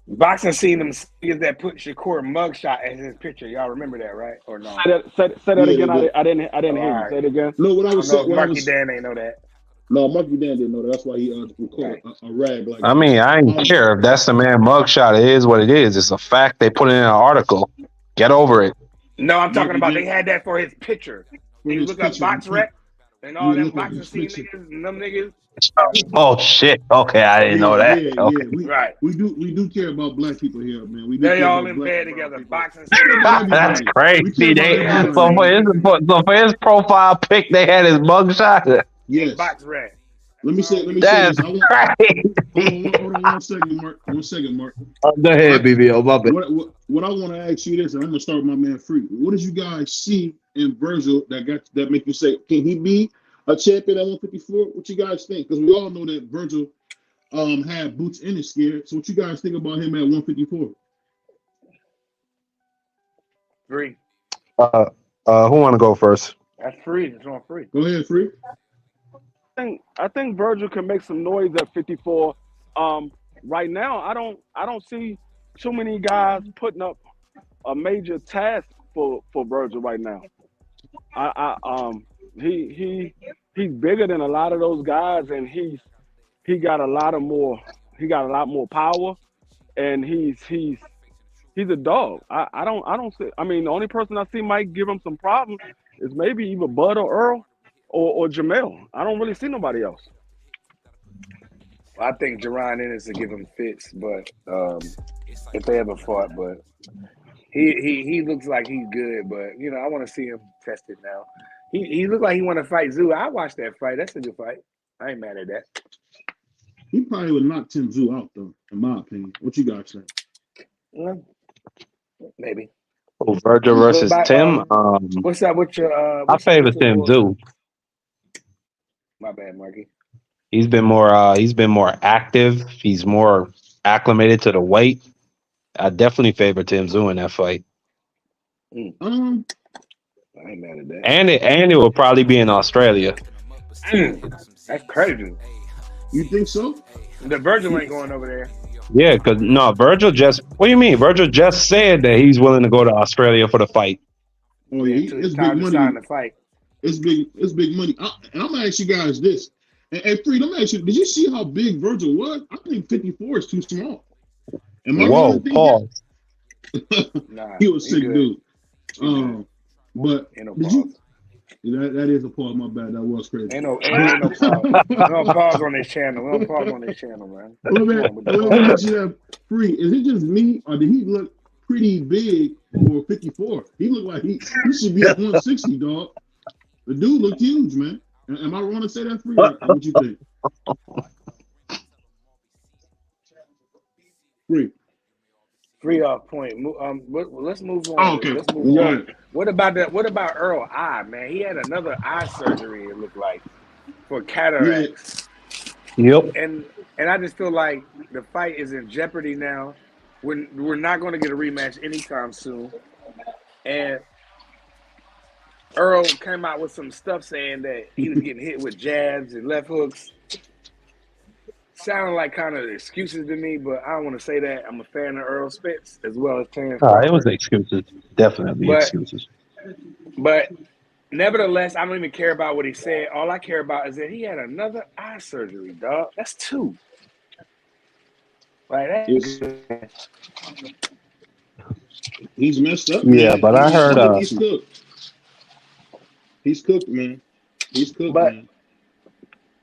Boxing scene them niggas that put Shakur mugshot as his picture. Y'all remember that, right? Or no? Say that again. I didn't hear you. Say it again. No, what I was saying. Marky Dan ain't know that. No, Marky Dan didn't know that. That's why he recorded a rag like. I mean, I ain't care if that's the man mugshot. It is what it is. It's a fact. They put it in an article. Get over it. No, I'm talking about they had that for his picture. You look up box rec and all them boxing scene niggas and them niggas. Oh shit! Okay, I didn't know that. Okay. We do care about black people here, man. They all in bed together, boxing. That's crazy. So for his profile pic, they had his mugshot. Yes. Box red. Let me say That's this. crazy. Hold on 1 second, Mark. 1 second, Mark. Go ahead, BBO. What I want to ask you this, and I'm gonna start with my man Free. What did you guys see in Virgil that make you say, can he be a champion at 154? What you guys think? Because we all know that Virgil had boots in his gear. So what you guys think about him at 154? Free. Who want to go first? That's Free. It's on Free. Go ahead, Free. I think Virgil can make some noise at 54. Right now, I don't see too many guys putting up a major task for Virgil right now. He's bigger than a lot of those guys, and he got a lot more power, and he's a dog. I don't see. I mean, the only person I see might give him some problems is maybe either Bud or Earl or Jamel. I don't really see nobody else. I think Jerron Ennis to give him fits, but if they ever fought, but he looks like he's good, but I want to see him tested now. He looked like he want to fight Zoo. I watched that fight. That's a good fight. I ain't mad at that. He probably would knock Tim Zoo out, though, in my opinion. What you guys think? Maybe. Oh, Virgil versus Tim. What's up with your? I favor Tim Zoo. My bad, Marky. He's been more active. He's more acclimated to the weight. I definitely favor Tim Zoo in that fight. I ain't mad at that. And it will probably be in Australia. That's crazy. You think so? The Virgil ain't going over there. Yeah, because Virgil just. What do you mean? Virgil just said that he's willing to go to Australia for the fight. Oh yeah, it's big money. To fight. It's big money. And I'm gonna ask you guys this. And Free, let me ask you, did you see how big Virgil was? I think 54 is too small. Whoa, pause. Nah, he was sick, good. dude. But did you? That is a pause. My bad. That was crazy. Ain't no pause. We don't pause on this channel. We don't pause on this channel, man. Well, man, let me ask you that, Free. Is it just me, or did he look pretty big for 54. He looked like he should be at 160, dog. The dude looked huge, man. Am I wrong to say that, Free? What you think? Free off point. Let's move on. Oh, okay. Let's move on. What about Earl Eye, man? He had another eye surgery, it looked like, for cataracts. Yep. And I just feel like the fight is in jeopardy now. We're not going to get a rematch anytime soon. And Earl came out with some stuff saying that he was getting hit with jabs and left hooks. Sounded like kind of excuses to me, but I don't want to say that. I'm a fan of Earl Spence as well as Terrence Crawford. It was excuses. Definitely excuses. But nevertheless, I don't even care about what he said. All I care about is that he had another eye surgery, dog. That's 2. Like that. He's messed up. Yeah, man. but I heard he's cooked. He's cooked, man. He's cooked, But man.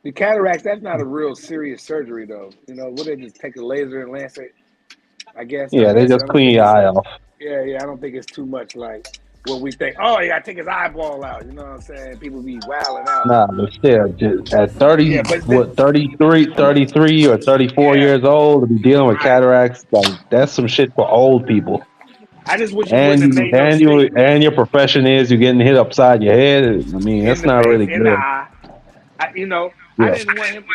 the cataracts, that's not a real serious surgery, though. You know, would they just take a laser and lance it? I guess. Yeah, they just clean your eye off. Yeah, I don't think it's too much like what we think. Oh, you got to take his eyeball out. You know what I'm saying? People be wilding out. Nah, but still, just at 30, Yeah, but 33 or 34 years old, to be dealing with cataracts, like that's some shit for old people. I just wish you wouldn't have made no statement. And your profession is you're getting hit upside your head. I mean, that's not really good. I didn't want him.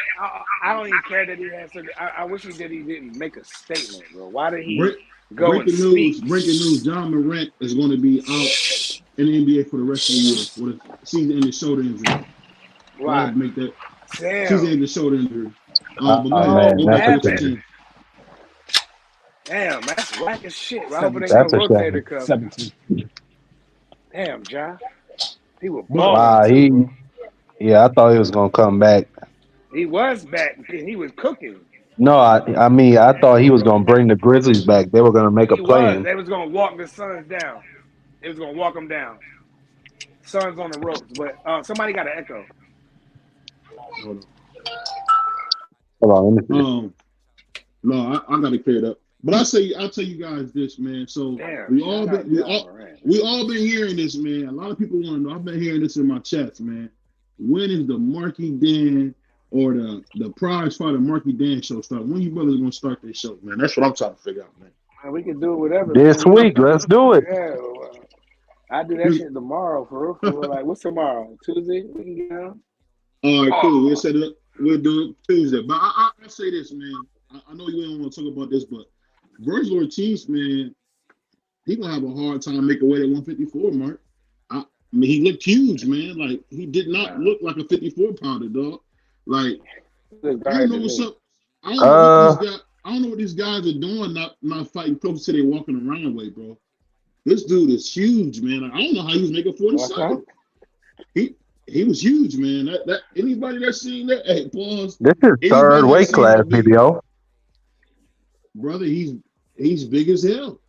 I don't even care that he had surgery. I wish that he didn't make a statement, bro. Why did he go and speak? Breaking news, John Morant is going to be out in the NBA for the rest of the year with a season-ending shoulder injury. Why? Make that Damn. season-ending shoulder injury. Damn, that's whack as shit. I hope it ain't no rotator cuff. 17. Damn, John. He was balling. I thought he was gonna come back. He was back. He was cooking. No, I mean, I thought he was gonna bring the Grizzlies back. They were gonna make a play. They was gonna walk the Suns down. They was gonna walk them down. Suns on the ropes, but somebody got an echo. Hold on. No, I gotta clear it up. But I'll tell you guys this, man. So we all been hearing this, man. A lot of people want to know. I've been hearing this in my chats, man. When is the Marky Dan or the prize fighter Marky Dan show start? When you brothers gonna start this show, man? That's what I'm trying to figure out, man. We can do it whatever. This week, let's do it. Yeah, I do that shit tomorrow for real. Like, what's tomorrow? Tuesday? We can get on. All right, cool. We'll set it up. We'll do it Tuesday. But I'll say this, man. I know you don't want to talk about this, but Virgil Ortiz, man, he gonna have a hard time making weight at 154, Mark. I mean, he looked huge, man. Like, he did not look like a 54-pounder, dog. Like, I don't know what's up. I don't know what these guys are doing, not fighting close to their walking around weight, bro. This dude is huge, man. Like, I don't know how he was making 47. He was huge, man. That anybody that's seen that, hey, pause. This is third weight class, BBO. Brother, he's big as hell.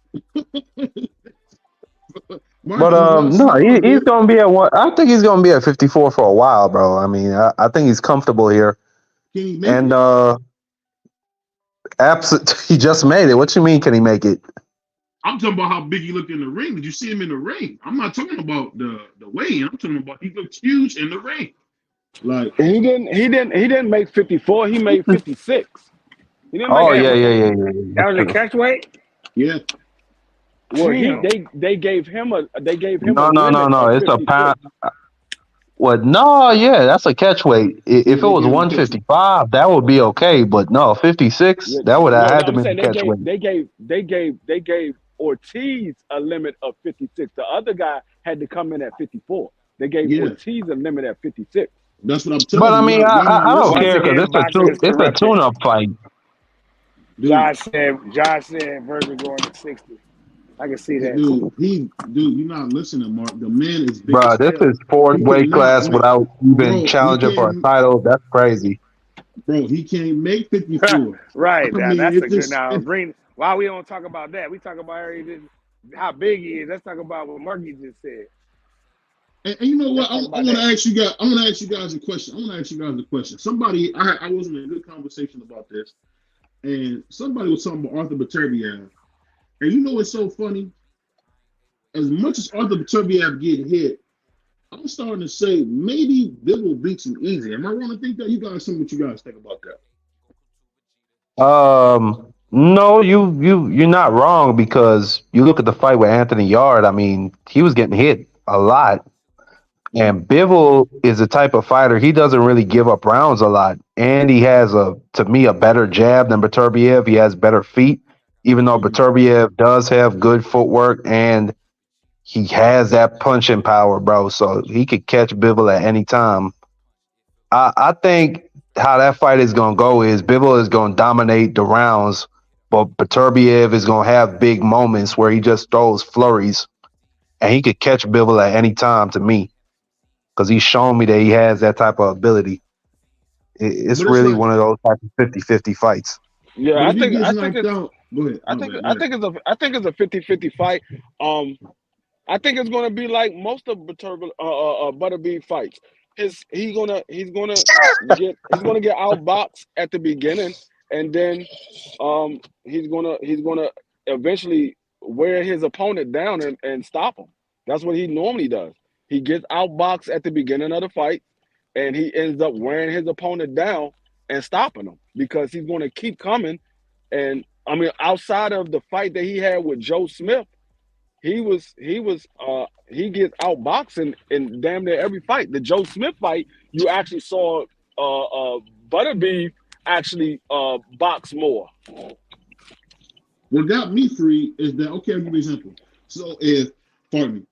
But he's gonna be at one. I think he's gonna be at 54 for a while, bro. I mean, I think he's comfortable here. Can he make it? He just made it. What you mean? Can he make it? I'm talking about how big he looked in the ring. Did you see him in the ring? I'm not talking about the weigh-in. I'm talking about he looked huge in the ring. Like, he didn't make 54. He made 56. He didn't yeah. That was a catch weight. Yeah. Well, they gave him a. No. It's a pound. What? No, yeah, that's a catch weight. If it was 155, that would be okay. But no, 56, that would have had to be a catch weight. They gave Ortiz a limit of 56. The other guy had to come in at 54. They gave Ortiz a limit at 56. That's what I'm telling you. But I mean, I don't care because it's a tune-up fight. Josh said Virgil going to 60. I can see that. Dude, you're not listening, Mark. The man is big. Bro, this is fourth weight class without even challenging for a title. That's crazy. Bro, he can't make 54. Right. That's a good. Now, why we don't talk about that? We talk about how big he is. Let's talk about what Marky just said. And you know what? I want to ask you guys a question. Somebody, I was in a good conversation about this, and somebody was talking about Arthur Beterbiev. And you know what's so funny? As much as Arthur Beterbiev get hit, I'm starting to say maybe Bivol beats him easy. Am I wrong to think that? You guys, some what you guys think about that? No, you're not wrong because you look at the fight with Anthony Yard. I mean, he was getting hit a lot, and Bivol is the type of fighter he doesn't really give up rounds a lot, and he has to me, a better jab than Beterbiev. He has better feet, even though Mm-hmm. Beterbiev does have good footwork and he has that punching power, bro. So he could catch Bivol at any time. I think how that fight is going to go is Bivol is going to dominate the rounds, but Beterbiev is going to have big moments where he just throws flurries, and he could catch Bivol at any time to me because he's shown me that he has that type of ability. It's But it's really like, one of those type of 50-50 fights. Yeah, but I if he think gets I think knocked it's out, go ahead. I My think bad. Go I ahead. think it's a 50-50 fight. I think it's gonna be like most of Butterbean fights. He's gonna get outboxed at the beginning, and then he's gonna eventually wear his opponent down and stop him. That's what he normally does. He gets outboxed at the beginning of the fight, and he ends up wearing his opponent down and stopping him because he's gonna keep coming. And I mean, outside of the fight that he had with Joe Smith, he gets outboxed in damn near every fight. The Joe Smith fight, you actually saw Butterbean actually box more. What got me free is that, okay, I'll give you an example. So pardon me,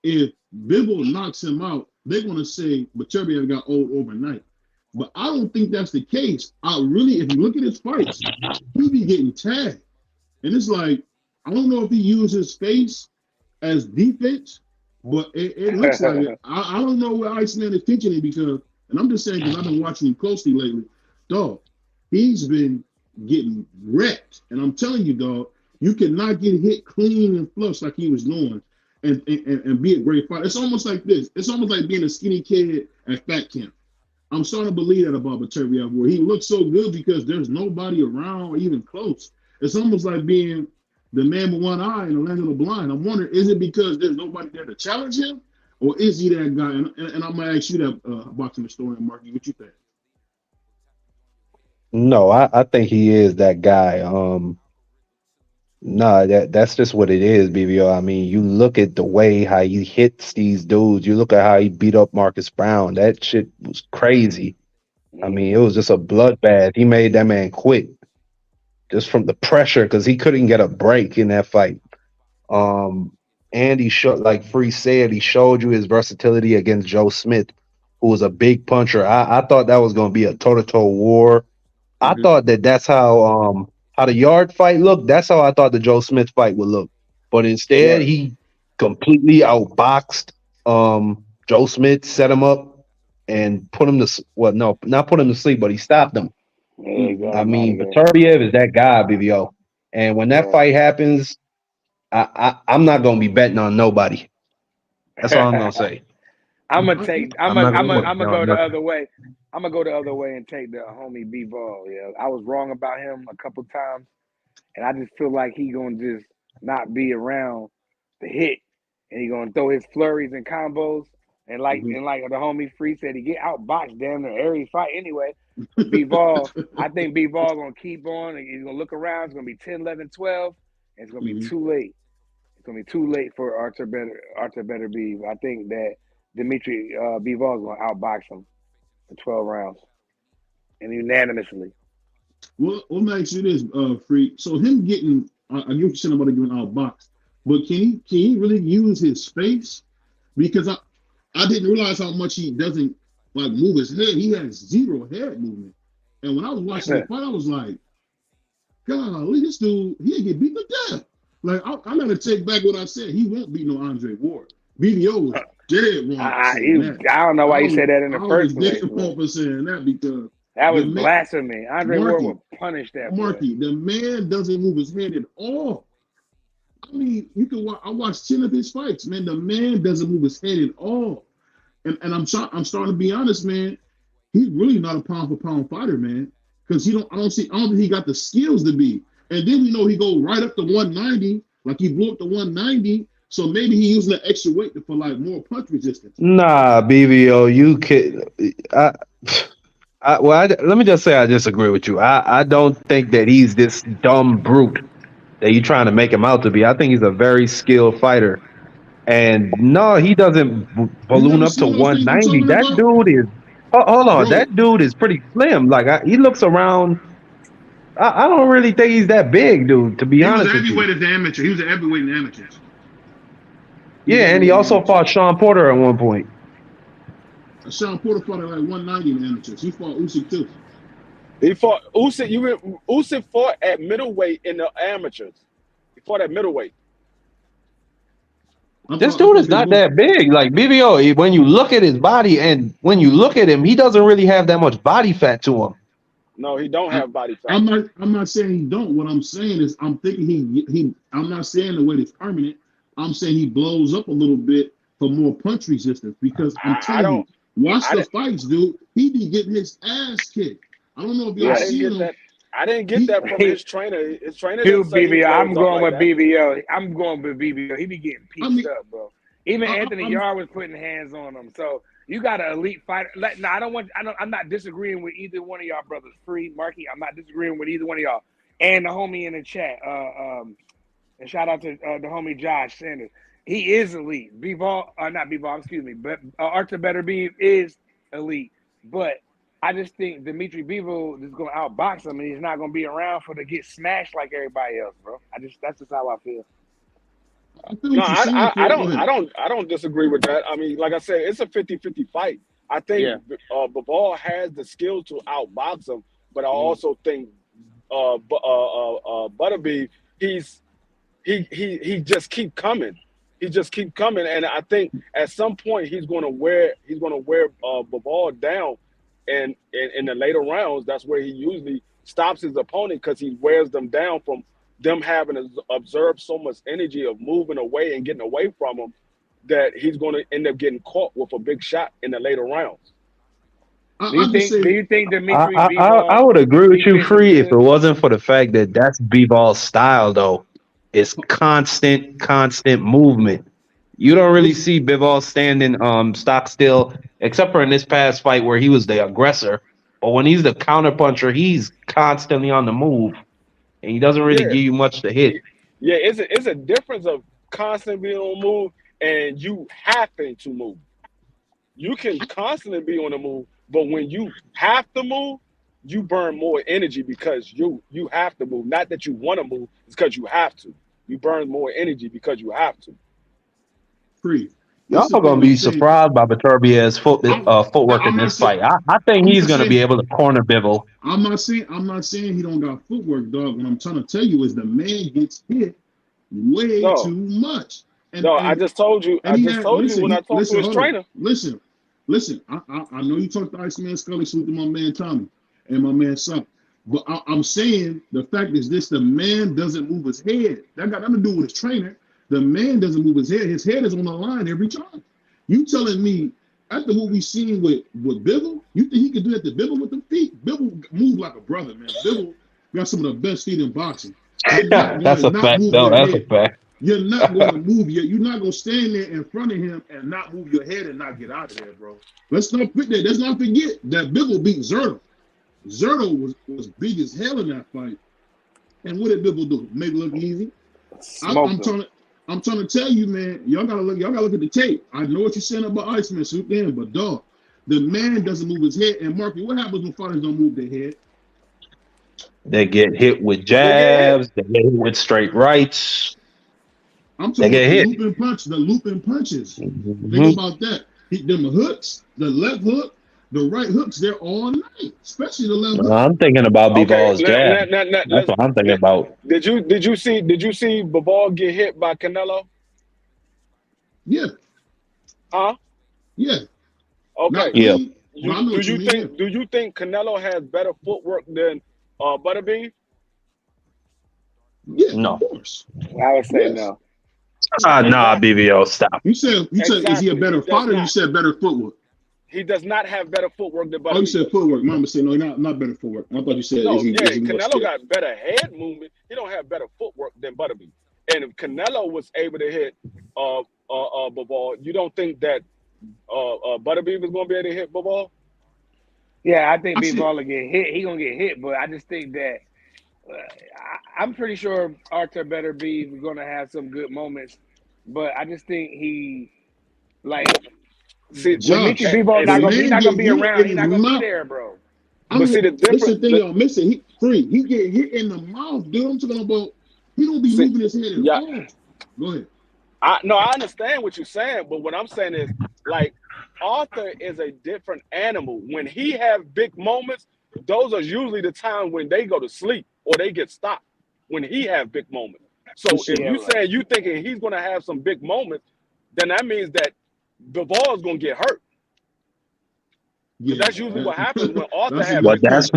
if Bivol knocks him out, they're going to say Beterbiev got old overnight. But I don't think that's the case. If you look at his fights, he be getting tagged. And it's like, I don't know if he used his face as defense, but it looks like it. I don't know where Iceman is teaching him because, and I'm just saying because I've been watching him closely lately, dog, he's been getting wrecked. And I'm telling you, dog, you cannot get hit clean and flush like he was doing and be a great fighter. It's almost like this. It's almost like being a skinny kid at fat camp. I'm starting to believe that about Beterbiev, where he looks so good because there's nobody around or even close. It's almost like being the man with one eye in the land of the blind. I'm wondering, is it because there's nobody there to challenge him, or is he that guy? And I'm gonna ask you that boxing historian, Marky. What you think? No, I think he is that guy. No, that's just what it is, BBO. I mean, you look at the way how he hits these dudes. You look at how he beat up Marcus Brown. That shit was crazy. I mean, it was just a bloodbath. He made that man quit just from the pressure because he couldn't get a break in that fight. And he showed, like Free said, he showed you his versatility against Joe Smith, who was a big puncher. I thought that was going to be a toe-to-toe war. I Mm-hmm. thought that's how the Yard fight looked. That's how I thought the Joe Smith fight would look. But instead, Right. he completely outboxed Joe Smith, set him up, and put him to no, not put him to sleep, but he stopped him. Yeah, he got I him out of mean, there. Beterbiev is that guy, BBO. And when that Yeah. fight happens, I'm not gonna be betting on nobody. That's all I'm gonna say. I'm gonna take. I'm I'm gonna. not I'm gonna gonna. put I'm gonna on go the nothing. other way. I'm gonna go the other way and take the homie B Ball. Yeah, I was wrong about him a couple times, and I just feel like he gonna just not be around the hit, and he gonna throw his flurries and combos, and like Mm-hmm. and like the homie Free said, he get outboxed damn near every fight anyway. But B Ball, I think B Ball gonna keep on, and he's gonna look around. It's gonna be 10, 11, 12, and it's gonna be Mm-hmm. too late. It's gonna be too late for Arthur Better B. I think that Dimitri Bivol is gonna outbox him for 12 rounds and unanimously. Well, let me ask you this, Free. So him getting, I get what you're saying about getting outboxed, but can he really use his face? Because I didn't realize how much he doesn't like move his head. He has zero head movement. And when I was watching the fight, I was like, golly, this dude, he'll get beat to death. Like, I gotta take back what I said. He won't beat no Andre Ward. BDO was dead wrong for saying that. I don't know why you said that in I the was first place. dead wrong for saying that because That was the man, blasphemy. Andre Ward Marky, will punish that boy. Marky, the man doesn't move his head at all. I mean, you can watch. I watched 10 of his fights, man. The man doesn't move his head at all. And I'm starting to be honest, man. He's really not a pound for pound fighter, man. Because I don't think he got the skills to be. And then we know he go right up to 190, like he blew up to 190. So maybe he using that extra weight for like more punch resistance. Nah, BVO, you kid. Let me just say I disagree with you. I don't think that he's this dumb brute that you're trying to make him out to be. I think he's a very skilled fighter. And no, he doesn't balloon up to 190. That dude is. Hold on, Bro. that dude is pretty slim. Like he looks around. I don't really think he's that big, dude. To be honest with you. He was a heavyweight as the amateur. He was a heavyweight in the amateurs. Yeah, and he also fought Sean Porter at one point. Sean Porter fought at like 190 in the amateurs. He fought Usyk too. He fought Usyk. Usyk fought at middleweight in the amateurs. He fought at middleweight. This dude is not that big. Like BBO, when you look at his body and when you look at him, he doesn't really have that much body fat to him. No, he don't have body fat. I'm not saying he don't. What I'm saying is I'm thinking he I'm not saying the weight is permanent. I'm saying he blows up a little bit for more punch resistance because I'm telling you, watch the fights, dude. He be getting his ass kicked. I don't know if y'all seen him. I didn't get that from his trainer. His trainer Dude, didn't say BBO, I'm going with that. BBO. I'm going with BBO. He be getting pieced up, bro. Even Anthony Yarde was putting hands on him. So you got an elite fighter. I'm not disagreeing with either one of y'all brothers. Free, Marky, I'm not disagreeing with either one of y'all. And the homie in the chat. And shout out to the homie Josh Sanders. He is elite. But Arthur Better Beef is elite. But I just think Dimitri Bivol is going to outbox him, and he's not going to be around to get smashed like everybody else, bro. That's just how I feel. I don't disagree with that. I mean, like I said, it's a 50-50 fight. I think Bivol has the skill to outbox him, but I also think Butterbeef, he just keep coming. He just keep coming, and I think at some point he's going to wear Bivol down, and in the later rounds, that's where he usually stops his opponent because he wears them down from them having to observe so much energy of moving away and getting away from him that he's going to end up getting caught with a big shot in the later rounds. Do you think Dimitri I would agree with you, Free, if it wasn't for the fact that that's Bivol's style, though. It's constant movement. You don't really see Bivol standing stock still, except for in this past fight where he was the aggressor. But when he's the counterpuncher, he's constantly on the move, and he doesn't really give you much to hit. Yeah, it's a difference of constantly being on the move and you having to move. You can constantly be on the move, but when you have to move, you burn more energy because you have to move. Not that you want to move, it's because you have to. You burn more energy because you have to. Free. Y'all are going to be surprised by Beterbiev's footwork in this fight. I think he's going to be able to corner Bivol. I'm not saying he don't got footwork, dog. What I'm trying to tell you is the man gets hit way too much. I just told you. When I talked to his trainer. Listen. I know you talked to Iceman Scully, salute to my man Tommy and my man Son. But I'm saying the fact is this: the man doesn't move his head. That got nothing to do with his trainer. The man doesn't move his head. His head is on the line every time. You telling me after what we seen with Bivol, you think he could do that to Bivol with the feet? Bivol move like a brother, man. Bivol got some of the best feet in boxing. That's a fact. No, that's a fact. You're not going to move. You're not going to stand there in front of him and not move your head and not get out of there, bro. Let's not forget that Bivol beat Zerto. Zerto was big as hell in that fight. And what did Bivol do? Make it look easy? I'm trying to tell you, man, y'all gotta look at the tape. I know what you're saying about Iceman, but dog, the man doesn't move his head. And Marky, what happens when fighters don't move their head? They get hit with jabs, they get hit with straight rights. I'm talking about the looping punches. Mm-hmm. Think about that. Them hooks, the left hook, the right hooks, they're all night, especially the left hook. I'm thinking about Bivol's jab. That's what I'm thinking about. Did you see Bivol get hit by Canelo? Yeah. Huh? Yeah. Okay. Yeah. Do you think Canelo has better footwork than Butterbeef? Yeah, no. Of course. I would say no. Nah, BVO, stop. You said is he a better fighter? You said better footwork. he does not have better footwork than Oh, you Butterbeef. said footwork. Mama said no, not better footwork. I thought you said No, is he more Canelo skilled? got better head movement. He don't have better footwork than Butterbeef. And if Canelo was able to hit Bivol, you don't think that Butterbeef is going to be able to hit Bivol? Yeah, I think I see. Bivol will get hit. He gonna get hit, but I just think that I'm pretty sure Arthur Better Beef is gonna have some good moments. But I just think he See, Josh, Bivol the he's man not gonna get be hit around. in He's the not gonna mouth. be there, bro. But see, the This is the difference. thing y'all missing. He get hit in the mouth, dude. I'm talking about he don't be moving his head at yeah. all. Go ahead. I understand what you're saying, but what I'm saying is, like, Arthur is a different animal. When he have big moments, those are usually the time when they go to sleep or they get stopped. When he have big moments. So For sure. if you saying you thinking he's going to have some big moments, then that means that Bivol is going to get hurt. Yeah, That's usually what happens when Arthur that's has. But that's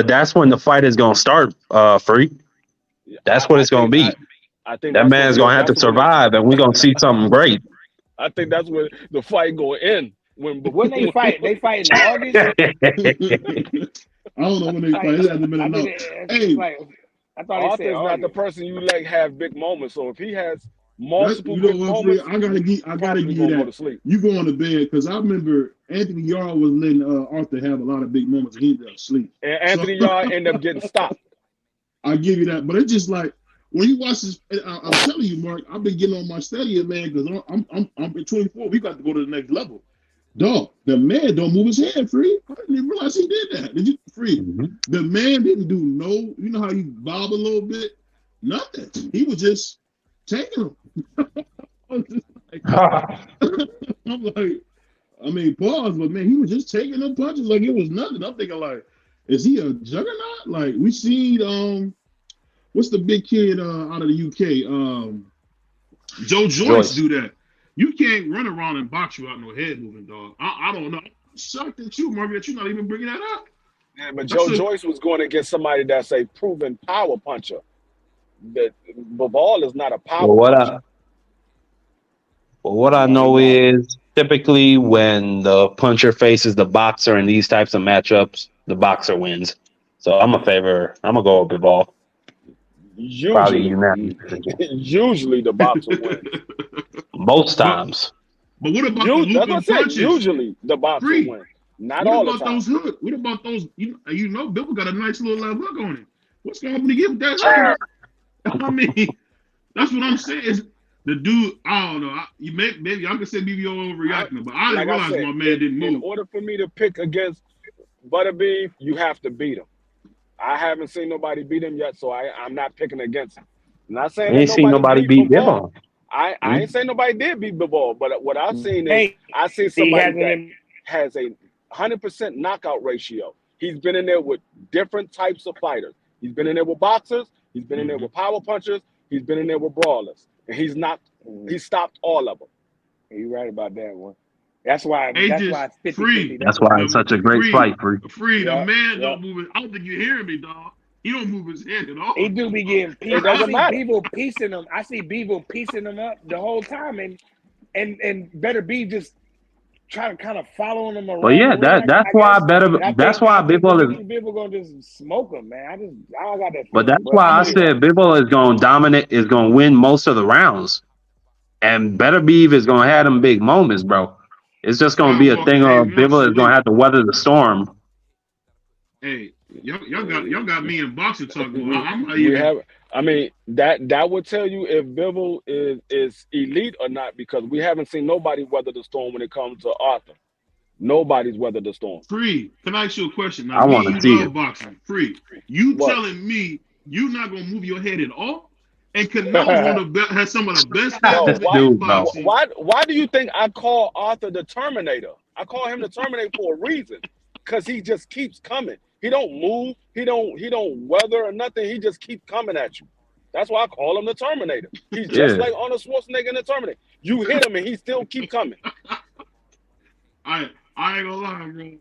that's when the fight is gonna start, Free. That's what it's gonna be. I think That that's man's gonna have to survive, and we're gonna see something great. I think that's where the fight going to end. When they fight? They fight in August. I don't know when they fight. It hasn't been enough. Hey, I thought Arthur's not the person you let have big moments. So if he has multiple you know big what, moments, I gotta give you go to that. sleep. You go on to bed because I remember Anthony Yarl was letting Arthur have a lot of big moments and he ended up asleep. And Anthony Yarl ended up getting stopped. I give you that, but it's just like when you watch this. I'm telling you, Mark, I've been getting on my study, man, because I'm in 24. We got to go to the next level. Dog, the man don't move his head, Free. I didn't even realize he did that. Did you, Free? Mm-hmm. The man didn't do no. You know how you bob a little bit? Nothing. He was just taking them. I'm like, I mean, pause, but man, he was just taking them punches like it was nothing. I'm thinking, like, is he a juggernaut? Like we seen, what's the big kid out of the UK? Joe Joyce do that. You can't run around and box you out no head moving, dog. I don't know. I'm shocked at you, Mark, that you're not even bringing that up. Yeah, but Joe Joyce was going against somebody that's a proven power puncher. That Bivol is not a power puncher. What I know is typically when the puncher faces the boxer in these types of matchups, the boxer wins. So I'm gonna go with Bivol. Usually the boxer wins. Most times. But what about the looping punches? Usually the boxer wins. Not all the time. What about those? You know, Bill got a nice little left hook on it. What's going to give that? I mean, that's what I'm saying. Is the dude? I don't know. Maybe I can say BBO overreacting, but I didn't realize my man didn't move. In order for me to pick against Butterbeef, you have to beat him. I haven't seen nobody beat him yet, so I'm not picking against him. I'm not saying ain't seen nobody beat Bivol. I ain't saying nobody did beat Bivol, but what I've seen is I see somebody that has a 100% knockout ratio. He's been in there with different types of fighters. He's been in there with boxers. He's been in there with power punchers. He's been in there with brawlers, and he stopped all of them. You're right about that one. That's why it's 50, Free. 50. That's why it's such a great fight, Free. The man don't move it. I don't think you're hearing me, dog. He don't move his head at all. He do be getting pieced. I see Bevo piecing him. I see Bevo piecing him up the whole time, and Better Be just trying to kind of following him around. Well, yeah, that's why Bivol is. Bivol gonna just smoke him, man. I got that. But that's why I said Bivol is going to dominate, is going to win most of the rounds, and Better Beef is going to have them big moments, bro. It's just going to be a thing of Bivol is going to have to weather the storm. Hey, y'all got me in boxing talk. I mean, that would tell you if Bivol is elite or not, because we haven't seen nobody weather the storm when it comes to Arthur. Nobody's weathered the storm. Free. Can I ask you a question? Now, I want to see it. Boxing. Free. You telling me you're not going to move your head at all? And Canelo has some of the best boxing. Why do you think I call Arthur the Terminator? I call him the Terminator for a reason, because he just keeps coming. He don't move. He don't weather or nothing. He just keeps coming at you. That's why I call him the Terminator. He's just like Arnold Schwarzenegger in the Terminator. You hit him and he still keep coming. I ain't gonna lie, bro.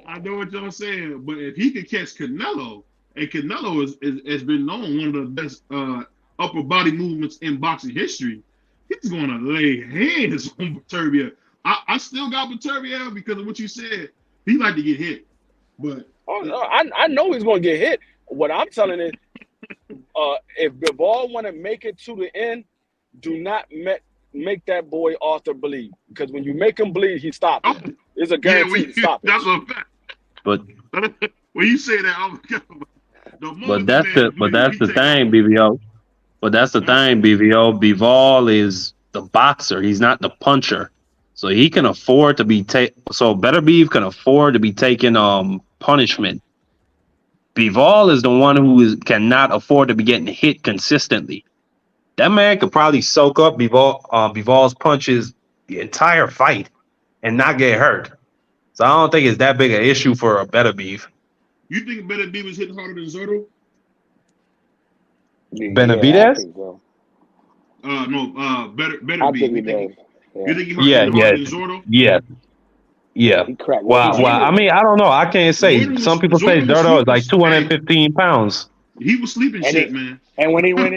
I know what y'all saying, but if he could catch Canelo, and Canelo has been known one of the best upper body movements in boxing history, he's going to lay hands on Turbia. I I still got Beterbiev because of what you said. He like to get hit, but I know he's gonna get hit. What I'm telling is, if Bivol want to make it to the end, do not make that boy Arthur bleed, because when you make him bleed, he stops. It's a guaranteed stoppage. That's a fact. But when you say that, I'm but that's the thing, BVO. But that's the thing, BVO. Bivol is the boxer. He's not the puncher. So he can afford to be so Better Beef can afford to be taking punishment. Bivol is the one who cannot afford to be getting hit consistently. That man could probably soak up Bivol's punches the entire fight and not get hurt. So I don't think it's that big an issue for a Better Beef. You think Better Beef was hitting harder than Zurdo? Benavidez? So. No, Better Beef. I think he does. You think he harder than Zurdo? Yeah. Well, I mean, I don't know. I can't say. Some people say Zurdo is like 215 pounds. He was sleeping shit, man. And when he went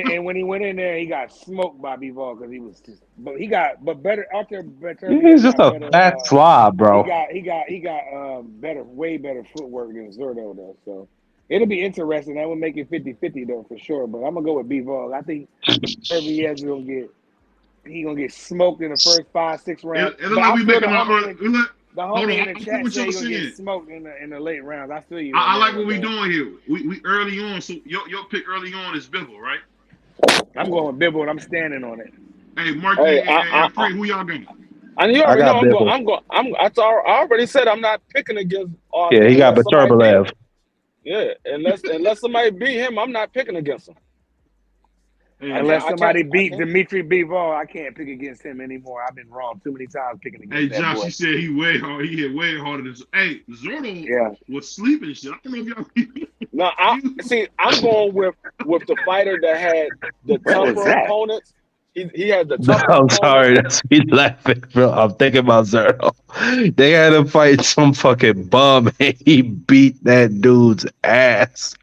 in there, he got smoked by Bivol because he was just. But better out there. He's just a fat slob, bro. He got way better footwork than Zurdo though. So it'll be interesting. That would make it 50-50 though for sure. But I'm gonna go with Bivol. I think Herbie gonna get smoked in the first 5-6 rounds. The homie in the chat said you're get smoked in the late rounds. I feel you. I like what we're doing here. We early on, so your pick early on is Bibble, right? I'm going with Bibble, and I'm standing on it. Hey, Mark, and Free, who y'all going? And you already know I already said I'm not picking against. Yeah, he got Beterbiev. Yeah, unless somebody beat him, I'm not picking against him. Unless somebody beat Dimitri Bivol, I can't pick against him anymore. I've been wrong too many times picking against that Josh, boy. he said he way hard. He hit way harder than. Hey, Zurdo was sleeping shit. I don't know if y'all. No, I'm going with the fighter that had the tougher opponents. He had the tougher. I'm sorry, that's me laughing, bro. I'm thinking about Zurdo. They had to fight some fucking bum, and he beat that dude's ass.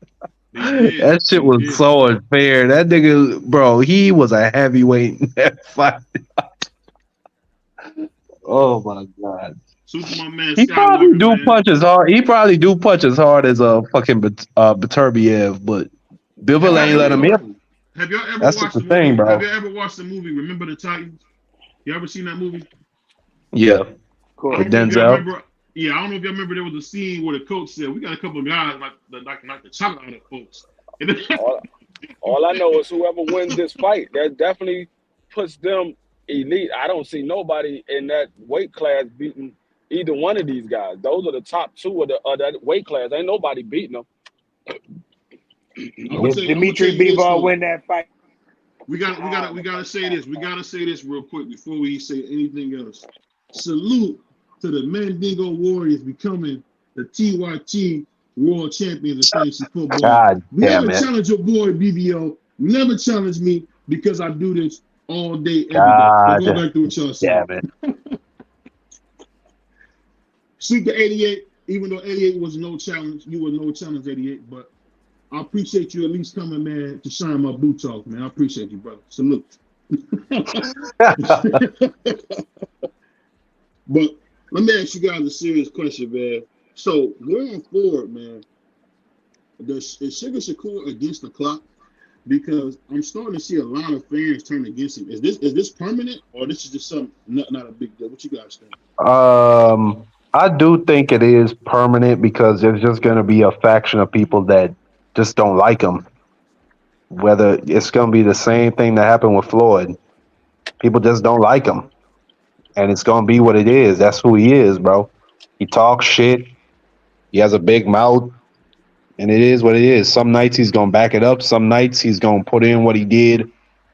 That shit was so unfair. That nigga, bro, he was a heavyweight in that fight. Oh my god. He probably do punch as hard. He probably do punch as hard as a fucking Beterbiev, but Bivol ain't let him in. Have y'all ever That's watched the thing, bro. Have you ever watched the movie Remember the Titans? You ever seen that movie? Yeah. Cool. With Denzel. I don't know if y'all remember there was a scene where the coach said, "We got a couple of guys like the chocolate folks." all I know is whoever wins this fight, that definitely puts them elite. I don't see nobody in that weight class beating either one of these guys. Those are the top two of that weight class. Ain't nobody beating them. If Dimitri Bivol win that fight, we gotta say this. We gotta say this real quick before we say anything else. Salute to the Mandingo Warriors becoming the TYT World Champions of Fantasy Football. God we damn never it. challenge your boy BBO. Never challenge me because I do this all day, every day. Go back to what y'all said. Damn it. Shoot the 88, even though 88 was no challenge. You were no challenge 88, but I appreciate you at least coming, man, to shine my boot talk, man. I appreciate you, brother. Salute. But let me ask you guys a serious question, man. So going forward, man, is Sugar Shakur against the clock? Because I'm starting to see a lot of fans turn against him. Is this permanent, or this is just something not a big deal? What you guys think? I do think it is permanent because there's just going to be a faction of people that just don't like him. Whether it's going to be the same thing that happened with Floyd, people just don't like him. And it's going to be what it is. That's who he is, bro. He talks shit. He has a big mouth. And it is what it is. Some nights he's going to back it up. Some nights he's going to put in what he did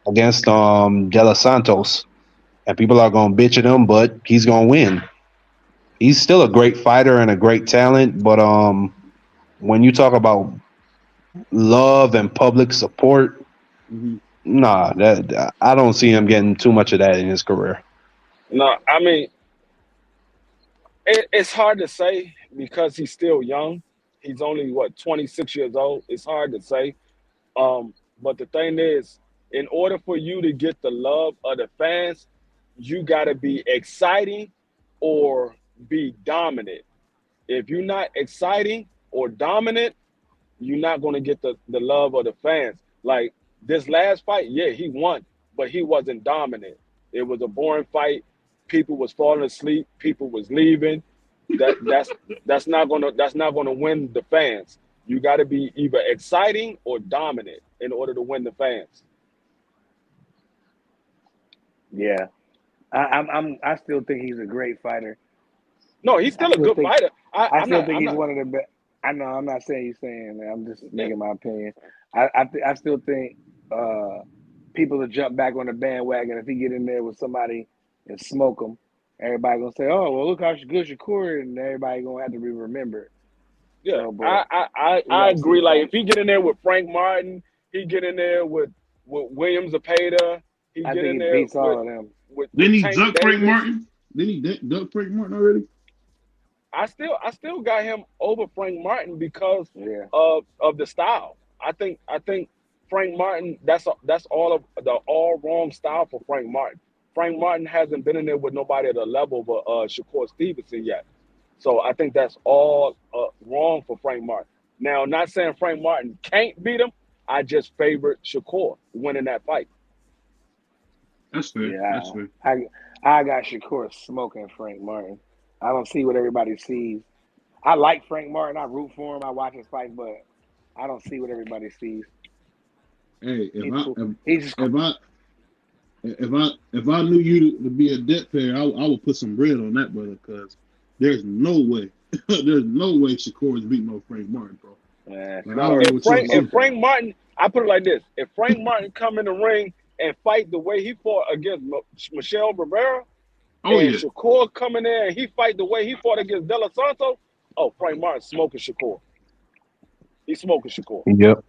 against De Los Santos. And people are going to bitch at him, but he's going to win. He's still a great fighter and a great talent. But when you talk about love and public support, nah, I don't see him getting too much of that in his career. No, I mean, it's hard to say because he's still young. He's only, 26 years old. It's hard to say. But the thing is, in order for you to get the love of the fans, you got to be exciting or be dominant. If you're not exciting or dominant, you're not going to get the love of the fans. Like this last fight, yeah, he won, but he wasn't dominant. It was a boring fight. People was falling asleep. People was leaving. That's not gonna win the fans. You got to be either exciting or dominant in order to win the fans. Yeah, I still think he's a great fighter. No, he's still a good fighter. I still think he's one of the best. I know. I'm not saying he's saying that. I'm just making my opinion. I still think people will jump back on the bandwagon if he get in there with somebody and smoke him. Everybody gonna say, "Oh, well, look how good Shakur," and everybody gonna have to be remembered. Yeah, So, but I agree. Like if he get in there with Frank Martin, he get in there with Williams Zapata, he I get think in he there beats all of them. Didn't he Tank duck Frank Davis. Martin? Didn't he duck Frank Martin already? I still got him over Frank Martin because Yeah. of the style. I think Frank Martin, that's all of the all wrong style for Frank Martin. Frank Martin hasn't been in there with nobody at the level of Shakur Stevenson yet. So I think that's all wrong for Frank Martin. Now, not saying Frank Martin can't beat him. I just favored Shakur winning that fight. That's fair. Yeah, That's fair. I got Shakur smoking Frank Martin. I don't see what everybody sees. I like Frank Martin. I root for him. I watch his fight, but I don't see what everybody sees. Hey, He's if I knew you to be a debt payer, I would put some bread on that, brother, because there's no way, Shakur is beating no Frank Martin, bro. Yeah. Like, I don't know what If Frank Martin, I put it like this: if Frank Martin come in the ring and fight the way he fought against Michelle Rivera, and Shakur come in there and he fight the way he fought against De La Santo, oh, Frank Martin smoking Shakur. He's smoking Shakur. Yep.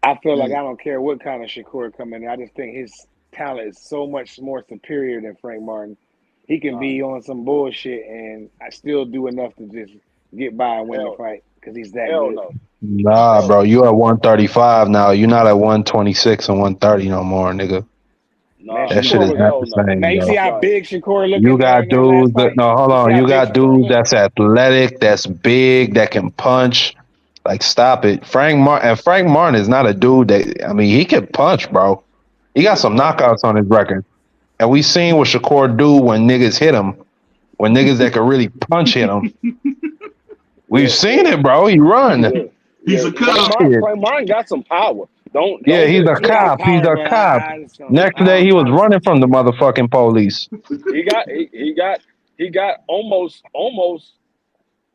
I feel like I don't care what kind of Shakur come in there. I just think his talent is so much more superior than Frank Martin. He can be on some bullshit and I still do enough to just get by and win the fight because he's that good. No. Nah, bro, you at 135 now. You're not at 126 and 130 no more, nigga. Nah, That shit is not the same. Now you see how big Shakur looking. You got dudes that hold on. You got dudes that's athletic, that's big, that can punch. Like, stop it. Frank Martin is not a dude that, I mean, he can punch, bro. He got some knockouts on his record. And we seen what Shakur do when niggas hit him. When niggas that can really punch hit him. We've seen it, bro. He run. He's a cop. Frank Martin got some power. He's a cop. He's a cop. Next day, he was running from the motherfucking police. He got almost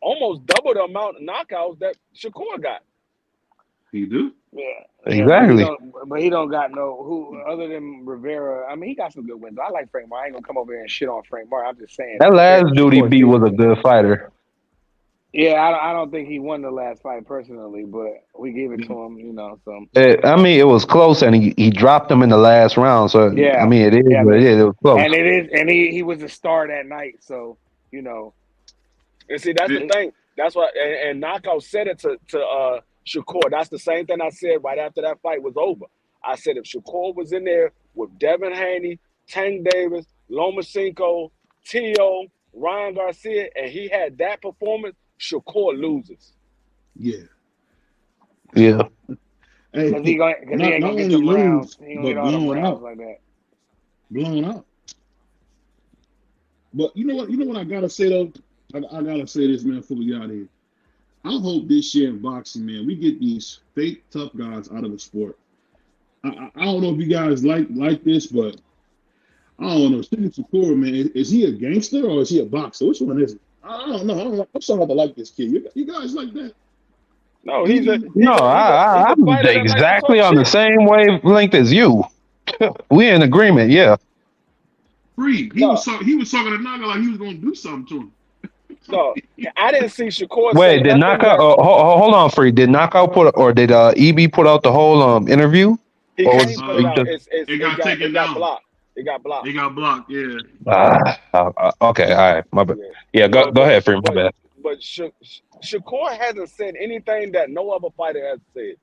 double the amount of knockouts that Shakur got. He do? Yeah. Exactly. But he don't got who other than Rivera. I mean, he got some good wins. I like Frank Martin. I ain't gonna come over here and shit on Frank Martin. I'm just saying. That last dude he beat was a good fighter. Yeah, I don't think he won the last fight personally, but we gave it to him, So I mean, it was close, and he dropped him in the last round. So yeah, I mean, it is what it is. It was close, and he was a star that night. So And see, that's the thing. That's why, and Knockout said it to Shakur. That's the same thing I said right after that fight was over. I said if Shakur was in there with Devin Haney, Tank Davis, Lomachenko, Tio, Ryan Garcia, and he had that performance, Shakur loses. Yeah. Yeah. Hey, because he ain't gonna get the rounds. He ain't gonna get all the rounds like that. Blown out. But you know what I gotta say though? I gotta say this, man, before we get out of here. I hope this year in boxing, man, we get these fake tough guys out of the sport. I don't know if you guys like this, but I don't know. Stephen Shakur, man, is he a gangster or is he a boxer? Which one is it? I don't know. I'm starting to like this kid. You guys like that? No, I'm exactly on the same wavelength as you. We in agreement, yeah. Free. He was talking to Naga like he was gonna do something to him. No, I didn't see Shakur. Wait, did Knockout? Hold on, Free. Did Knockout did EB put out the whole interview? He or can't put it out. It got taken down. Blocked. It got blocked. It got blocked. Yeah. Okay. All right. My bad. Yeah. Go ahead, Free. My bad. But Shakur hasn't said anything that no other fighter has said.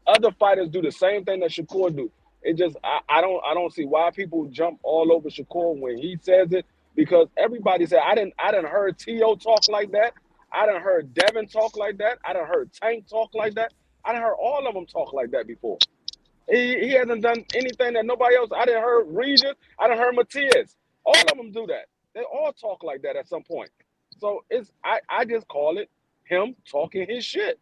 Other fighters do the same thing that Shakur do. It just I don't see why people jump all over Shakur when he says it, because everybody said I didn't heard T.O. talk like that. I done heard Devin talk like that. I done heard Tank talk like that. I done heard all of them talk like that before. He hasn't done anything that nobody else. I done heard Regis. I done heard Matias. All of them do that. They all talk like that at some point. So I just call it him talking his shit.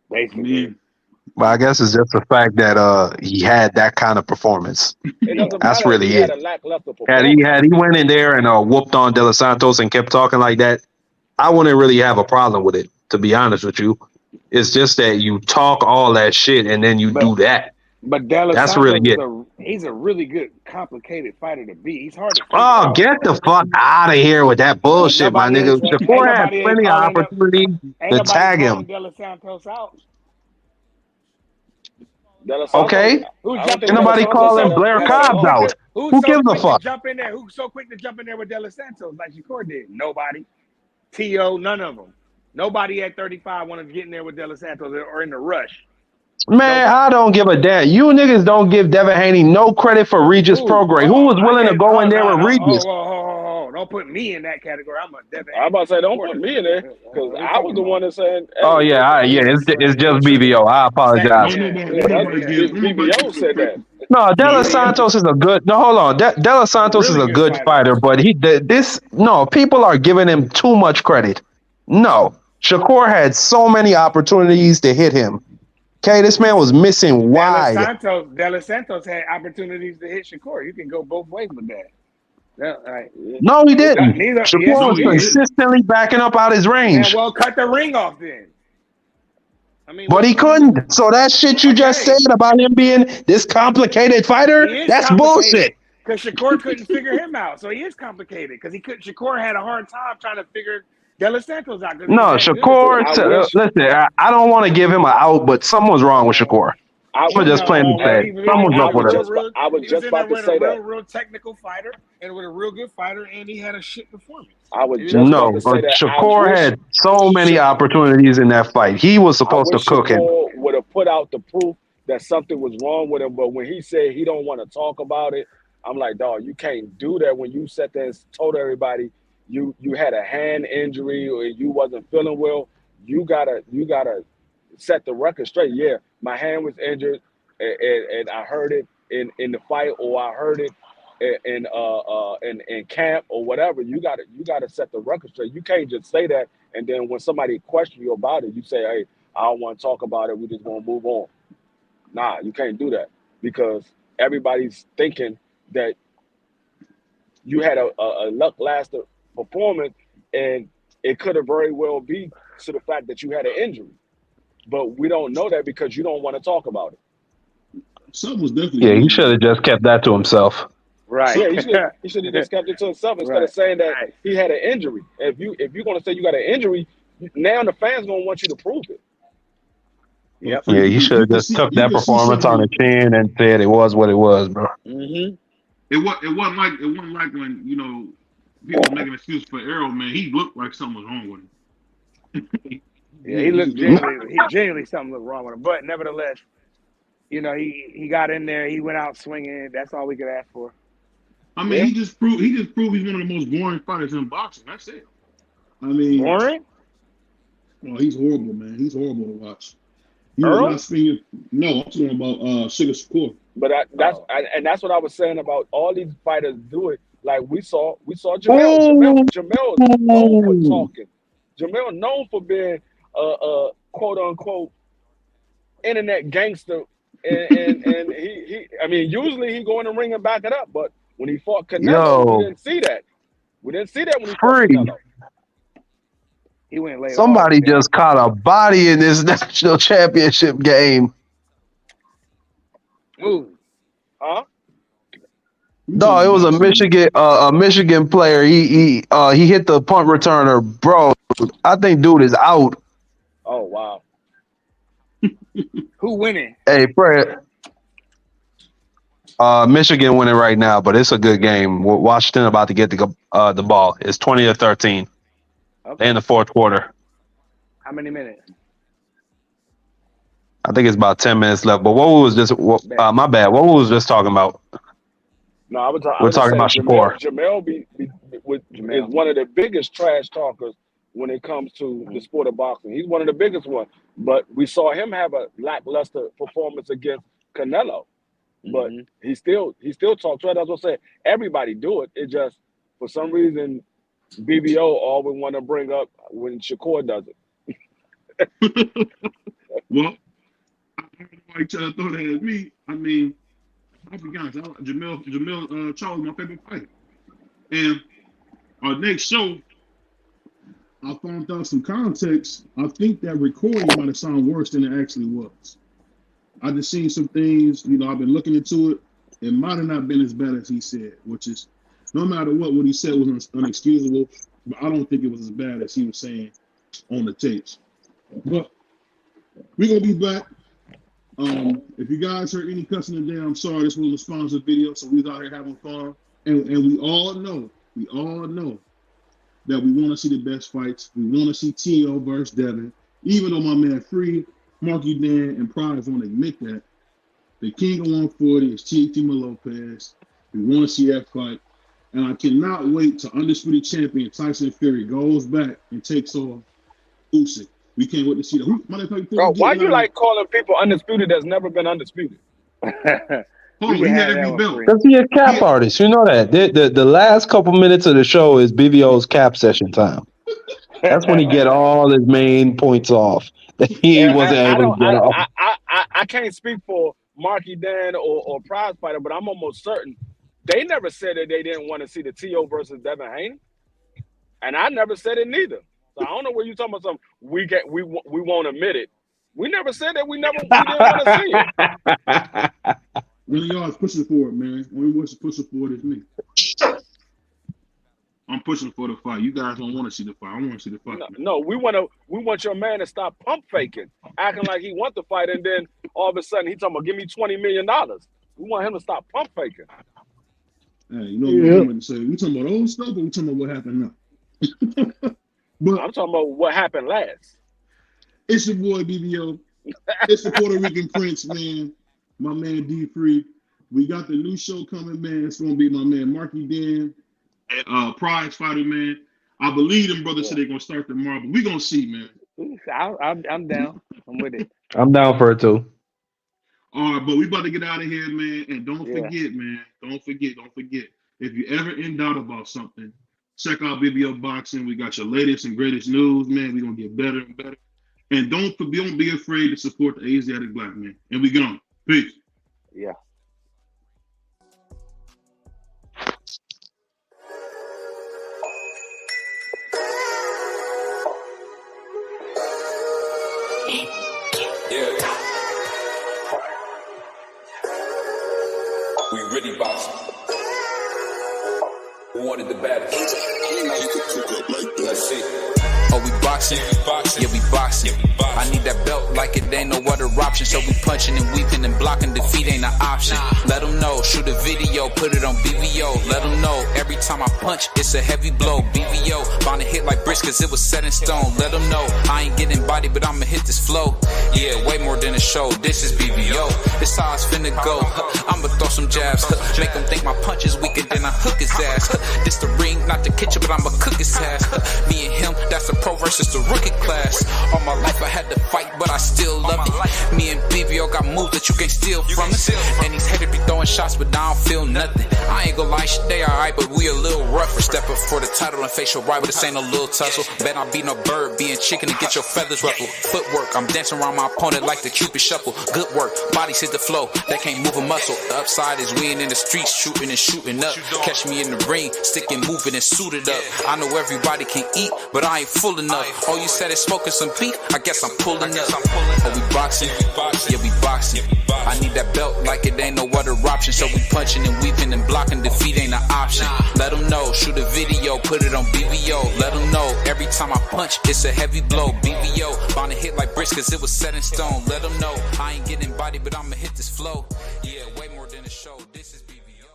Basically. Well, I guess it's just the fact that he had that kind of performance. It doesn't That's matter if really he it. had a lackluster performance. Had he went in there and whooped on De Los Santos and kept talking like that, I wouldn't really have a problem with it, to be honest with you. It's just that you talk all that shit and then you do that. But De Los That's Santos really it. He's a really good, complicated fighter to beat. He's hard to figure out. Get the fuck out of here with that bullshit, my nigga. Shakur had plenty of opportunities to tag him. De Los Santos out. Okay. Ain't nobody calling Blair Cobbs out. Who gives a fuck? Who's so quick to jump in there with De Los Santos like Shakur did? Nobody. T.O., none of them. Nobody at 35 wanted to get in there with De Los Santos or in the rush. Man, I don't give a damn. You niggas don't give Devin Haney no credit for Regis Prograis. Who was willing to go in there with Regis? Don't put me in that category. I'm a Devin Haney. I'm about to say, don't put me in there because I was the one that said. Oh yeah, it's just BBO. I apologize. BBO said that. No, De Los Santos is a good. No, hold on. De Los Santos is a good fighter, but people are giving him too much credit. No, Shakur had so many opportunities to hit him. Okay, this man was missing wide. De Los Santos had opportunities to hit Shakur. You can go both ways with that. No, he didn't. Shakur was consistently backing up out his range. Well, cut the ring off then. But he couldn't. So that shit you just said about him being this complicated fighter, that's bullshit. Because Shakur couldn't figure him out. So he is complicated because Shakur had a hard time trying to figure De Los Santos out. No, Shakur, listen, I don't want to give him an out, but something's wrong with Shakur. I'm just playing the thing. Someone's up with it. I was just about to say that. Real technical fighter and with a real good fighter, and he had a shit performance. But Shakur had so many opportunities in that fight. He was supposed to cook him. Would have put out the proof that something was wrong with him, but when he said he don't want to talk about it, I'm like, dog, you can't do that. When you sat there and told everybody you had a hand injury or you wasn't feeling well, you gotta set the record straight. Yeah, my hand was injured, and I heard it in the fight, or I heard it in camp or whatever. You gotta set the record straight. You can't just say that, and then when somebody questions you about it, you say, "Hey, I don't want to talk about it. We just gonna move on." Nah, you can't do that because everybody's thinking that you had a lackluster performance, and it could have very well be to the fact that you had an injury. But we don't know that because you don't want to talk about it. Something was definitely. Yeah, he should have just kept that to himself. Right. Yeah, he should have just kept it to himself instead of saying that he had an injury. If you're gonna say you got an injury, now the fans gonna want you to prove it. Yep. Yeah, he should have just took that performance on the chin and said it was what it was, bro. Mm-hmm. It wasn't like when people making excuses for Arrow, man. He looked like something was wrong with him. Yeah, he looked genuinely something looked wrong with him. But nevertheless, he got in there. He went out swinging. That's all we could ask for. I mean, he just proved he's one of the most boring fighters in boxing. That's it. I mean, boring? Oh, he's horrible, man. He's horrible to watch. Earl? I'm talking about Sugar Shakur. But that's what I was saying about all these fighters do it. Like we saw Jamel. Jamel is known for talking. Jamel known for being a quote unquote internet gangster, and he usually he go in the ring and back it up, but when he fought Canelo, we didn't see that. We didn't see that when he fought Canelo. He went late. Somebody just caught a body in this national championship game. Ooh. Huh? No, it was a Michigan player. He hit the punt returner, bro. I think dude is out. Oh wow. Who winning? Hey, Fred. Michigan winning right now, but it's a good game. Washington about to get the ball. It's 20-13 in the fourth quarter. How many minutes? I think it's about 10 minutes left. But what was this? My bad. What was just talking about? No, I was We're talking about saying Shakur. Jamel is one of the biggest trash talkers when it comes to the sport of boxing. He's one of the biggest ones. But we saw him have a lackluster performance against Canelo. But he still talks. Right? That's what I say. Everybody do it. It just, for some reason, BBO always want to bring up when Shakur does it. Well, I don't know why you try to throw that at me. I mean, I'll be honest. Jamel Charles is my favorite fighter. And our next show, I found out some context. I think that recording might have sounded worse than it actually was. I just seen some things, I've been looking into it. It might have not been as bad as he said, which is, no matter what he said was unexcusable, but I don't think it was as bad as he was saying on the tapes. But we're going to be back. If you guys heard any cussing today, I'm sorry. This was a sponsored video, so we was out here having fun. And we all know that we want to see the best fights. We want to see T.O. versus Devin. Even though my man Free, Marky Dan, and Prize want to admit that, the king of 140 is Teofimo Lopez. We want to see that fight. And I cannot wait till undisputed champion Tyson Fury goes back and takes off Usyk. We can't wait to see that. Bro, why you like calling people undisputed that's never been undisputed? He had every belt. Because he a cap artist. You know that. The last couple minutes of the show is BBO's cap session time. That's when he get all his main points off that he wasn't able to get off. I can't speak for Marky Dan or Prize Fighter, but I'm almost certain they never said that they didn't want to see the T.O. versus Devin Haney. And I never said it neither. So I don't know where you're talking about something. We won't admit it. We never said that we didn't want to see it. One of y'all is pushing for it, man. Only one is pushing for it is me. I'm pushing for the fight. You guys don't want to see the fight. I want to see the fight. No, we want your man to stop pump faking, acting like he wants the fight, and then all of a sudden he talking about give me $20 million. We want him to stop pump faking. Hey, you know what I'm going to say? We talking about old stuff, or we talking about what happened now? But I'm talking about what happened last. It's your boy BBO. It's the Puerto Rican Prince, man. My man D3. We got the new show coming, man. It's gonna be my man Marky Dan, Prize Fighter, man. I believe them brothers said they're gonna start tomorrow, but we gonna see, man. I'm down. I'm with it. I'm down for it too. All right, but we about to get out of here, man. And don't forget, man. Don't forget. If you ever in doubt about something, check out BBO Boxing. We got your latest and greatest news, man. We're gonna get better and better. And don't be afraid to support the Asiatic Black man. And we gone. Peace. Yeah. Yeah. We really boxing. Who wanted the baddest? Let's see. Oh, we boxing? Yeah, we boxing. I need that belt like it ain't no other option. So we punching and weaving and blocking. Defeat ain't an option. Let them know. Shoot a video, put it on BVO. Let them know. Every time I punch, it's a heavy blow. BVO. Bound to hit like bricks cause it was set in stone. Let them know. I ain't getting body, but I'ma hit this flow. Yeah, way more than a show. This is BVO. This how it's finna go. I'ma throw some jabs. Make them think my punch is weaker than I hook his ass. This the ring, not the kitchen, but I'ma cook his ass. Me and him, that's the pro versus the rookie class. All my life I had to fight, but I still love it. Me and BVO got moves that you can't steal from us. And these haters be throwing shots, but I don't feel nothing. I ain't gonna lie, shit, they alright, but we a little rougher. Step up for the title and face your rival, this ain't no little tussle. Bet I be no bird, being chicken and get your feathers ruffled. Footwork, I'm dancing around my opponent like the Cupid shuffle. Good work, bodies hit the flow, they can't move a muscle. The upside is we ain't in the streets, shooting and shooting up. Catch me in the ring, sticking, moving and suited up. I know everybody can eat, but I ain't full enough. Oh, you said it's smoking some beef, I guess I'm pulling up. Oh, we boxing? Yeah, we boxing. I need that belt like it ain't no other option. So we punching and weaving and blocking. Defeat ain't an option. Let them know. Shoot a video, put it on BVO. Let them know. Every time I punch, it's a heavy blow. BVO. Bound to hit like bricks cause it was set in stone. Let them know. I ain't getting body, but I'ma hit this flow. Yeah, way more than a show. This is BVO.